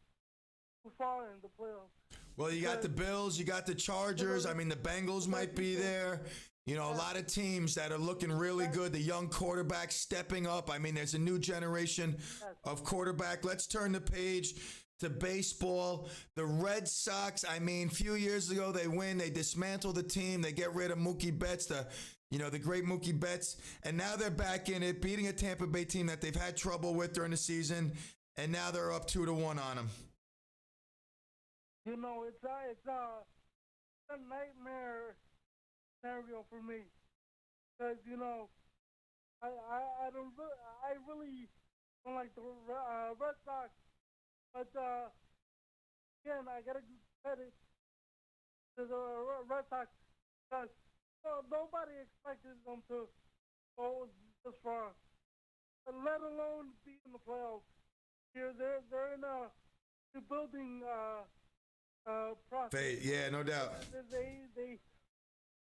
too far in the playoffs. Well, you got the Bills, you got the Chargers. I mean, the Bengals might be there. You know, a lot of teams that are looking really good. The young quarterback stepping up. I mean, there's a new generation of quarterback. Let's turn the page to baseball. The Red Sox, I mean, a few years ago, they win. They dismantle the team. They get rid of Mookie Betts, the great Mookie Betts. And now they're back in it, beating a Tampa Bay team that they've had trouble with during the season. And now they're up 2-1 on them. You know, it's a nightmare scenario for me, because you know, I really don't like the Red Sox, but again, I gotta give credit to the Red Sox, because nobody expected them to go this far, let alone be in the playoffs. Here, they're in a rebuilding process. Yeah, no doubt. They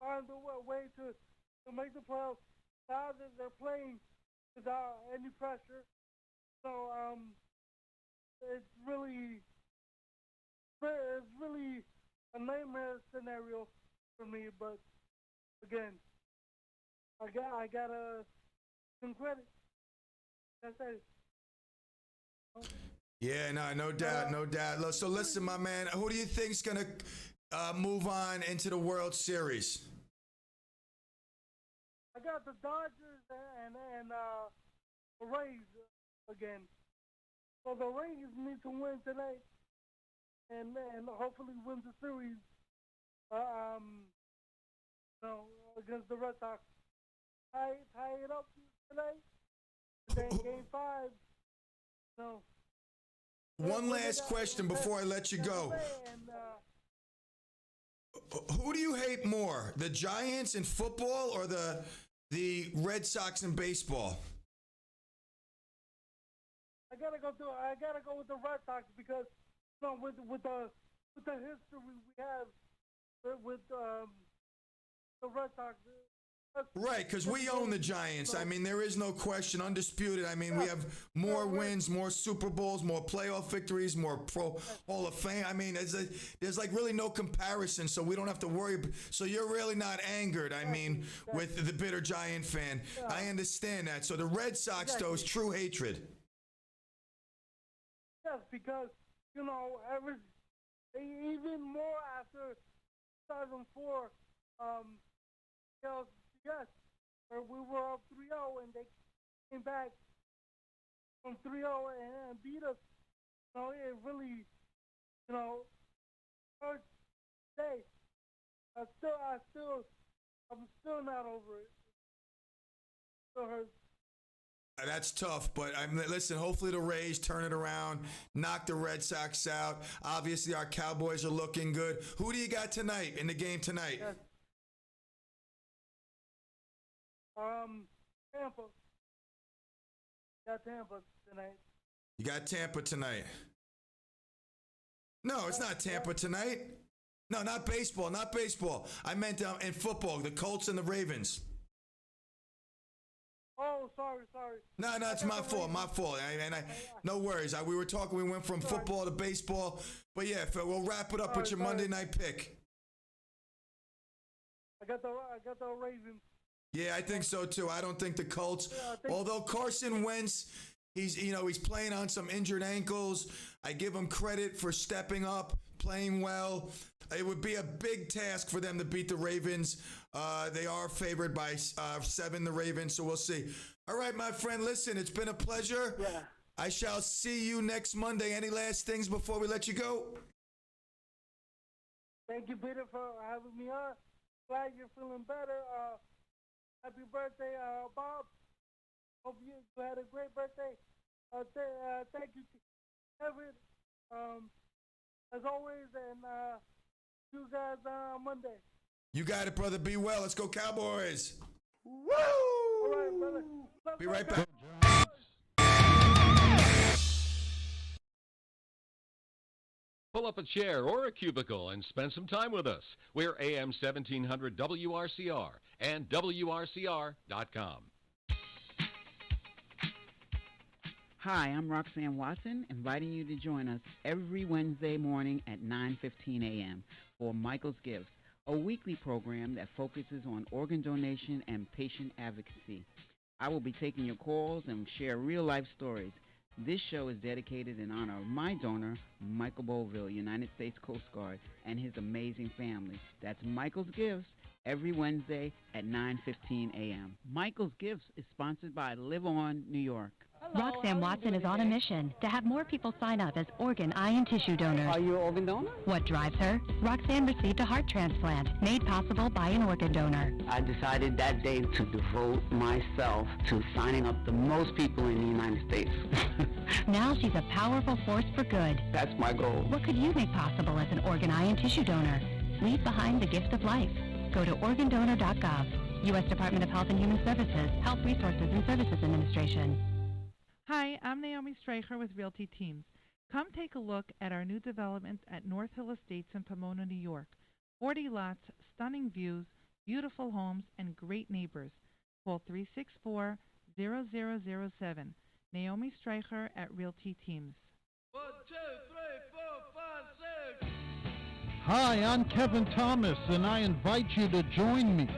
find a way to make the playoffs. Now that they're playing without any pressure, so it's really a nightmare scenario for me. But again, I gotta give credit. That's it. Yeah, no doubt. So listen, my man, who do you think's gonna move on into the World Series? I got the Dodgers and the Rays again. So the Rays need to win tonight and hopefully win the series. Against the Red Sox. Tie it up tonight. And then Game 5. No. One last question before I let you go. Who do you hate more, the Giants in football or the Red Sox in baseball? I gotta go with the Red Sox because with the history we have with the Red Sox, Right, because we own the Giants. I mean, there is no question, undisputed. I mean, we have more wins, more Super Bowls, more playoff victories, more Pro Hall of Fame. I mean, there's like really no comparison, so we don't have to worry. So you're really not angered, I mean, with the bitter Giant fan. I understand that. So the Red Sox, though, is true hatred. Yes, because, you know, even more after 2004, yes, where we were up 3-0 and they came back from 3-0 and beat us. You know, it really, you know, hurts today. I'm still not over it. It still hurts. That's tough, but listen, hopefully the Rays turn it around, knock the Red Sox out. Obviously, our Cowboys are looking good. Who do you got tonight in the game tonight? Yes. Tampa. Got Tampa tonight. You got Tampa tonight. No, it's not Tampa tonight. No, not baseball, not baseball. I meant in football, the Colts and the Ravens. Oh, sorry. No, it's my fault. No worries. We were talking. We went from football to baseball, but yeah, we'll wrap it up with your Monday night pick. I got the Ravens. Yeah, I think so too. I don't think the Colts. Although Carson Wentz, he's playing on some injured ankles. I give him credit for stepping up, playing well. It would be a big task for them to beat the Ravens. They are favored by 7, the Ravens, so we'll see. All right, my friend, listen, it's been a pleasure. Yeah. I shall see you next Monday. Any last things before we let you go? Thank you, Peter, for having me on. Glad you're feeling better. Happy birthday, Bob. Hope you had a great birthday. Thank you, Kevin. As always, and you guys on Monday. You got it, brother. Be well. Let's go, Cowboys. Woo! All right, brother. Be right back. Pull up a chair or a cubicle and spend some time with us. We're AM 1700 WRCR and WRCR.com. Hi, I'm Roxanne Watson, inviting you to join us every Wednesday morning at 9:15 a.m. for Michael's Gifts, a weekly program that focuses on organ donation and patient advocacy. I will be taking your calls and share real-life stories. This show is dedicated in honor of my donor, Michael Boville, United States Coast Guard, and his amazing family. That's Michael's Gifts, every Wednesday at 9:15 a.m. Michael's Gifts is sponsored by Live On New York. Roxanne Watson is on a mission to have more people sign up as organ, eye, and tissue donors. Are you an organ donor? What drives her? Roxanne received a heart transplant made possible by an organ donor. I decided that day to devote myself to signing up the most people in the United States. Now she's a powerful force for good. That's my goal. What could you make possible as an organ, eye, and tissue donor? Leave behind the gift of life. Go to organdonor.gov. U.S. Department of Health and Human Services, Health Resources and Services Administration. Hi, I'm Naomi Streicher with Realty Teams. Come take a look at our new development at North Hill Estates in Pomona, New York. 40 lots, stunning views, beautiful homes, and great neighbors. Call 364-0007. Naomi Streicher at Realty Teams. 1, 2, 3, 4, 5, 6. Hi, I'm Kevin Thomas, and I invite you to join me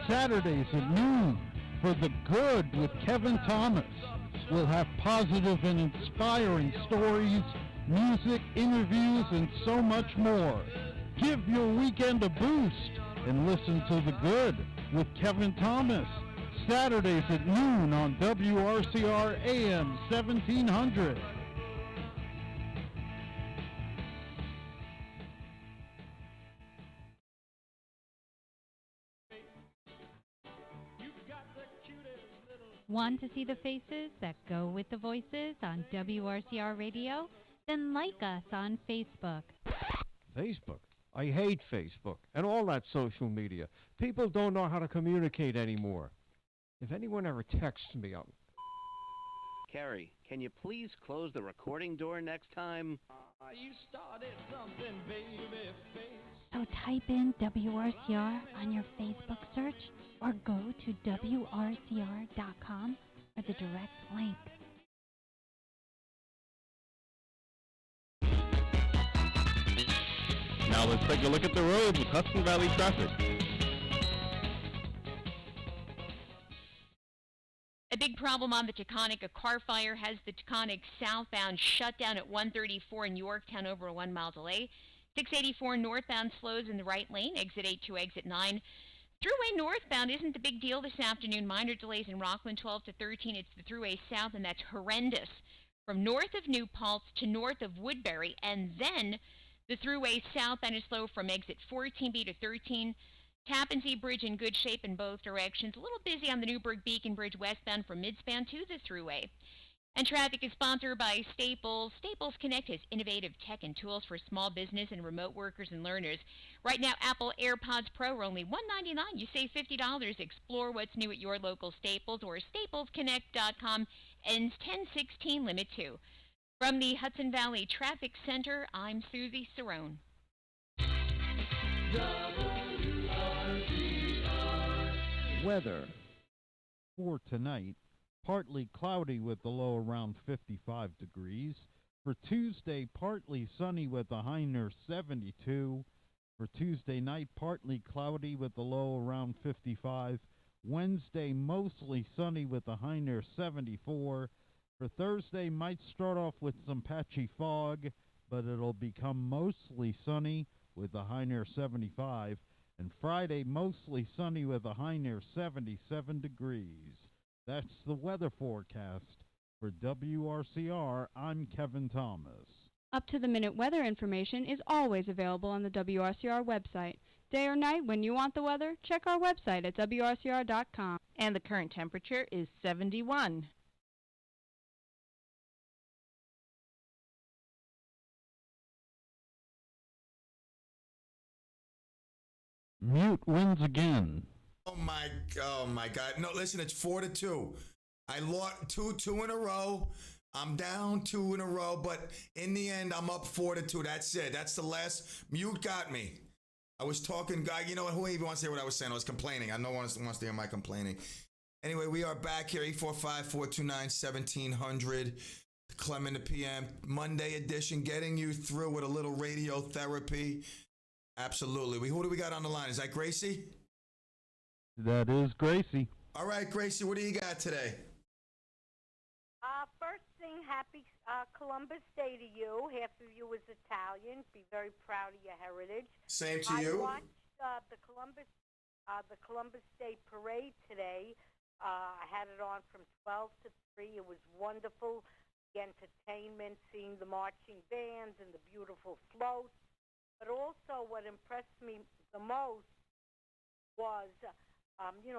Saturdays at noon for The Good with Kevin Thomas. We'll have positive and inspiring stories, music, interviews, and so much more. Give your weekend a boost and listen to The Good with Kevin Thomas. Saturdays at noon on WRCR AM 1700. Want to see the faces that go with the voices on WRCR Radio? Then like us on Facebook. Facebook? I hate Facebook and all that social media. People don't know how to communicate anymore. If anyone ever texts me, I'll... Carrie, can you please close the recording door next time? You started something, baby face. So type in WRCR on your Facebook search or go to WRCR.com for the direct link. Now let's take a look at the roads with Hudson Valley traffic. A big problem on the Taconic. A car fire has the Taconic southbound shut down at 134 in Yorktown over a 1 mile delay. 684 northbound slows in the right lane, exit 8 to exit 9. Thruway northbound isn't the big deal this afternoon. Minor delays in Rockland 12 to 13. It's the Thruway south, and that's horrendous. From north of New Paltz to north of Woodbury, and then the Thruway southbound is slow from exit 14B to 13. Tappan Zee Bridge in good shape in both directions. A little busy on the Newburgh Beacon Bridge westbound from Midspan to the Thruway. And traffic is sponsored by Staples. Staples Connect has innovative tech and tools for small business and remote workers and learners. Right now, Apple AirPods Pro are only $199. You save $50. Explore what's new at your local Staples or staplesconnect.com. Ends 10/16, limit 2. From the Hudson Valley Traffic Center, I'm Susie Cerrone. Weather for tonight, partly cloudy with the low around 55 degrees. For Tuesday, partly sunny with a high near 72. For Tuesday night, partly cloudy with the low around 55. Wednesday, mostly sunny with a high near 74. For Thursday, might start off with some patchy fog, but it'll become mostly sunny with a high near 75. And Friday, mostly sunny with a high near 77 degrees. That's the weather forecast. For WRCR, I'm Kevin Thomas. Up-to-the-minute weather information is always available on the WRCR website. Day or night, when you want the weather, check our website at WRCR.com. And the current temperature is 71. Mute wins again. Oh my God! No, listen, it's 4-2. I lost two in a row. I'm down 2 in a row, but in the end, I'm up 4-2. That's it. That's the last. Mute got me. I was talking, guy. You know what? Who even wants to hear what I was saying? I was complaining. I know one wants to hear my complaining. Anyway, we are back here. 845-429-1700. Clem in the PM Monday edition, getting you through with a little radiotherapy. Absolutely. Who do we got on the line? Is that Gracie? That is Gracie. All right, Gracie, what do you got today? First thing, happy Columbus Day to you. Half of you is Italian. Be very proud of your heritage. Same to you. I watched the Columbus Day parade today. I had it on from 12 to 3. It was wonderful. The entertainment, seeing the marching bands and the beautiful floats. But also what impressed me the most was,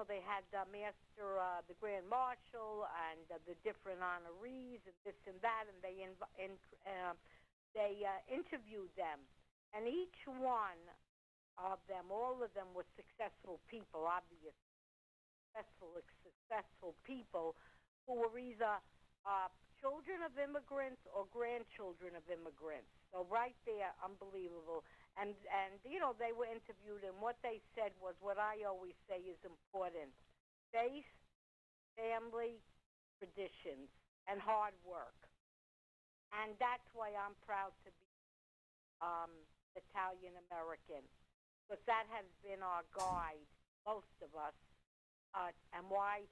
they had Master, the Grand Marshal, and the different honorees, and this and that, and they interviewed them. And each one of them, all of them were successful people, obviously. Successful people who were either children of immigrants or grandchildren of immigrants. So right there, unbelievable. And they were interviewed, and what they said was what I always say is important. Faith, family, traditions, and hard work. And that's why I'm proud to be Italian-American, because that has been our guide, most of us, and why,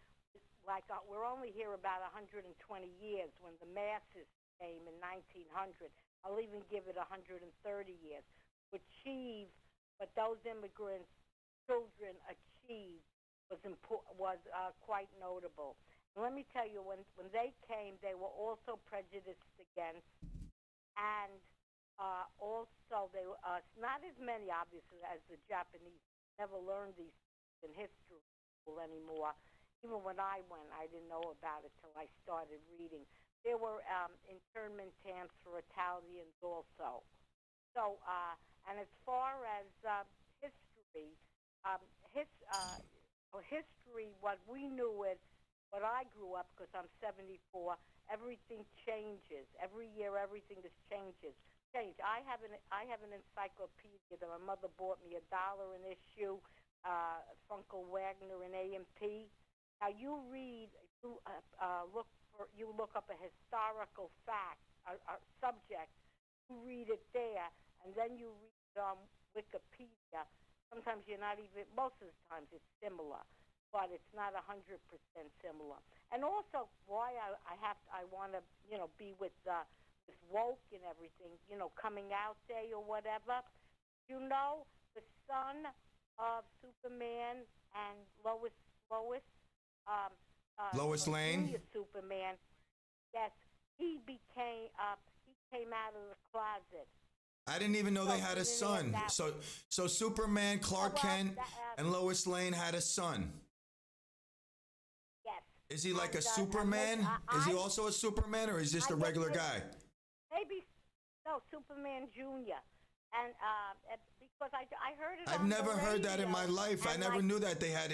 we're only here about 120 years. When the masses came in 1900, I'll even give it 130 years. Achieve what those immigrants' children achieved was quite notable. And let me tell you, when they came, they were also prejudiced against, and also they were not as many, obviously, as the Japanese. Never learned these in history school anymore. Even when I went, I didn't know about it till I started reading. There were internment camps for Italians also. So, and as far as history, history, what we knew is, what I grew up, because I'm 74, everything changes. Every year, everything changes. change. I have an encyclopedia that my mother bought me, $1 an issue, Funkel Wagner and A&P. Now you read, you look up a historical fact, a subject, you read it there, and then you read Wikipedia. Sometimes you're not even, most of the times it's similar, but it's not 100% similar. And also, why I want to, be with woke and everything, coming out day or whatever. You know, the son of Superman and Lois Lane? Junior Superman, yes, he came out of the closet. I didn't even know they had a son. So Superman, Clark Kent, and Lois Lane had a son. Yes. Is he like a Superman? Is he also a Superman, or is he just a regular guy? Maybe, no, Superman Junior. And because I heard it. I've never heard that in my life. I never knew that they had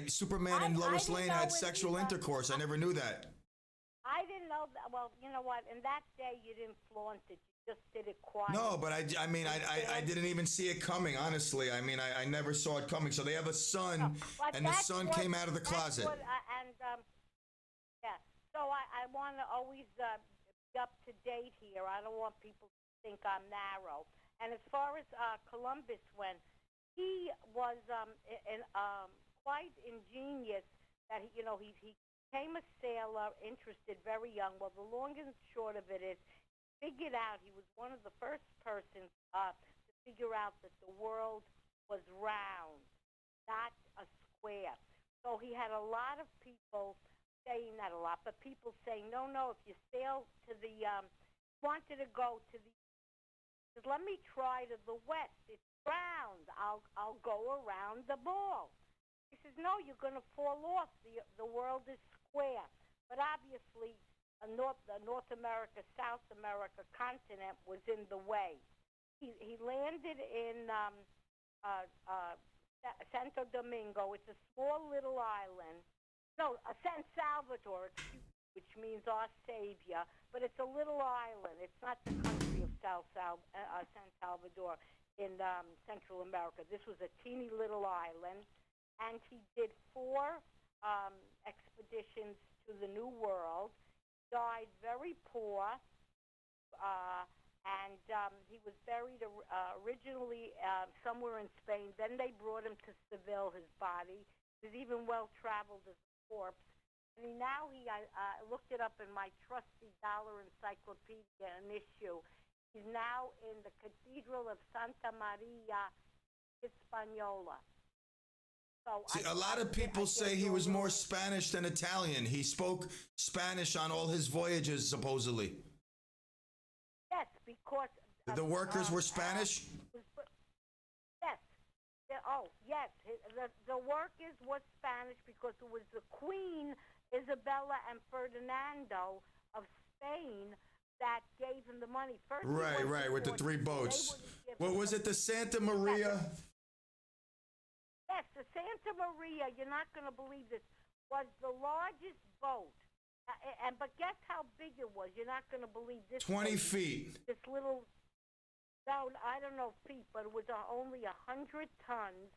Superman and Lois Lane had sexual intercourse. I never knew that. I didn't know that. Well, you know what? In that day, you didn't flaunt it. You just did it quietly. No, but I didn't even see it coming, honestly. I mean, I never saw it coming. So they have a son, and the son came out of the closet. Yeah. So I want to always be up to date here. I don't want people to think I'm narrow. And as far as Columbus went, he was quite ingenious. That he became a sailor, interested very young. Well, the long and short of it is, he figured out, he was one of the first persons to figure out that the world was round, not a square. So he had a lot of people saying, not a lot, but people saying, no, if you sail to the, wanted to go to the, says, let me try to the west. It's round. I'll go around the ball. He says, no, you're going to fall off. The world is square. But obviously, the North America, South America continent was in the way. He landed in Santo Domingo. It's a small little island. No, San Salvador, which means our Savior. But it's a little island. It's not the country of San Salvador in Central America. This was a teeny little island. And he did 4 expeditions to the New World, died very poor, and he was buried originally somewhere in Spain. Then they brought him to Seville, his body. He was even well-traveled as a corpse. And I looked it up in my trusty dollar encyclopedia, an issue. He's now in the Cathedral of Santa Maria Hispaniola. So see, a lot of people say he was more Spanish than Italian. He spoke Spanish on all his voyages, supposedly. Yes, because... the workers were Spanish? Yes. Yes. The workers were Spanish because it was the Queen, Isabella, and Ferdinando of Spain that gave him the money. First, right, with the 3 boats. What was it, the Santa Maria? Yes, the Santa Maria, you're not going to believe this, was the largest boat. But guess how big it was? You're not going to believe this. 20 feet. This little, no, I don't know feet, but it was only 100 tons,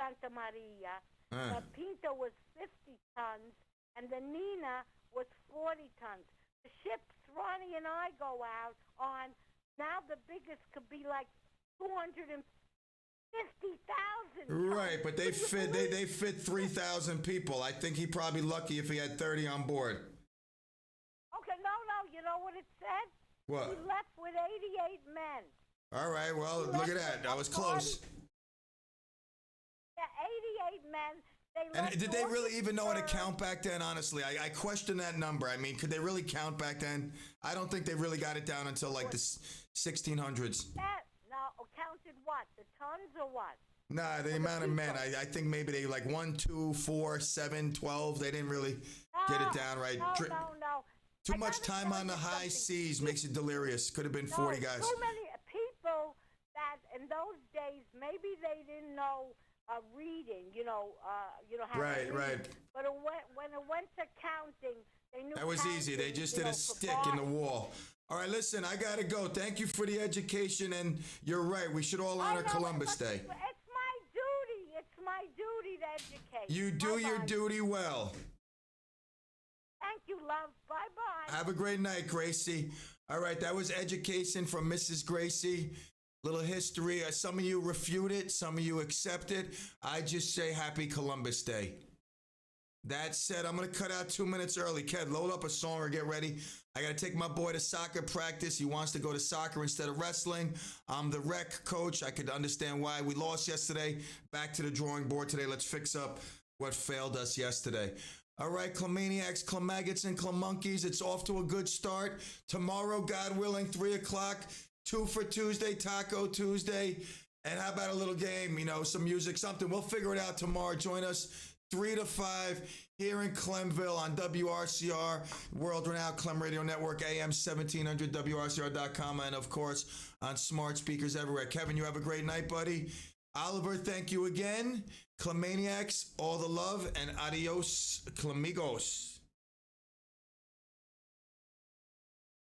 Santa Maria. The Pinto was 50 tons, and the Nina was 40 tons. The ships Ronnie and I go out on, now the biggest could be like 250,000. Right, but they fit 3,000 people. I think he'd probably be lucky if he had 30 on board. Okay, no, you know what it said? What? He left with 88 men. All right, well, look at that. I was close. Yeah, 88 men. And did they really even know how to count back then, honestly? I question that number. I mean, could they really count back then? I don't think they really got it down until like the 1600s. Counted what? The tons or what? Nah, the amount of men. I think maybe they like 1, 2, 4, 7, 12. They didn't really get it down right. No. Too much time on the high seas makes it delirious. Could have been 40 guys. Too many people that in those days, maybe they didn't know reading, how right. But when it went to counting, they knew that was easy. They just did a stick in the wall. All right, listen, I got to go. Thank you for the education, and you're right. We should all honor Columbus Day. It's my duty. It's my duty to educate. You do your duty well. Thank you, love. Bye-bye. Have a great night, Gracie. All right, that was education from Mrs. Gracie. Little history. Some of you refute it. Some of you accept it. I just say Happy Columbus Day. That said, I'm going to cut out 2 minutes early. Ked, load up a song or get ready. I got to take my boy to soccer practice. He wants to go to soccer instead of wrestling. I'm the rec coach. I could understand why we lost yesterday. Back to the drawing board today. Let's fix up what failed us yesterday. All right, Clemaniacs, Clemaggots, and Clemonkeys, it's off to a good start. Tomorrow, God willing, 3 o'clock, 2 for Tuesday, Taco Tuesday. And how about a little game, some music, something. We'll figure it out tomorrow. Join us 3 to 5 here in Clemville on WRCR, world-renowned Clem Radio Network, AM 1700, WRCR.com, and, of course, on smart speakers everywhere. Kevin, you have a great night, buddy. Oliver, thank you again. Clemaniacs, all the love, and adios, Clemigos.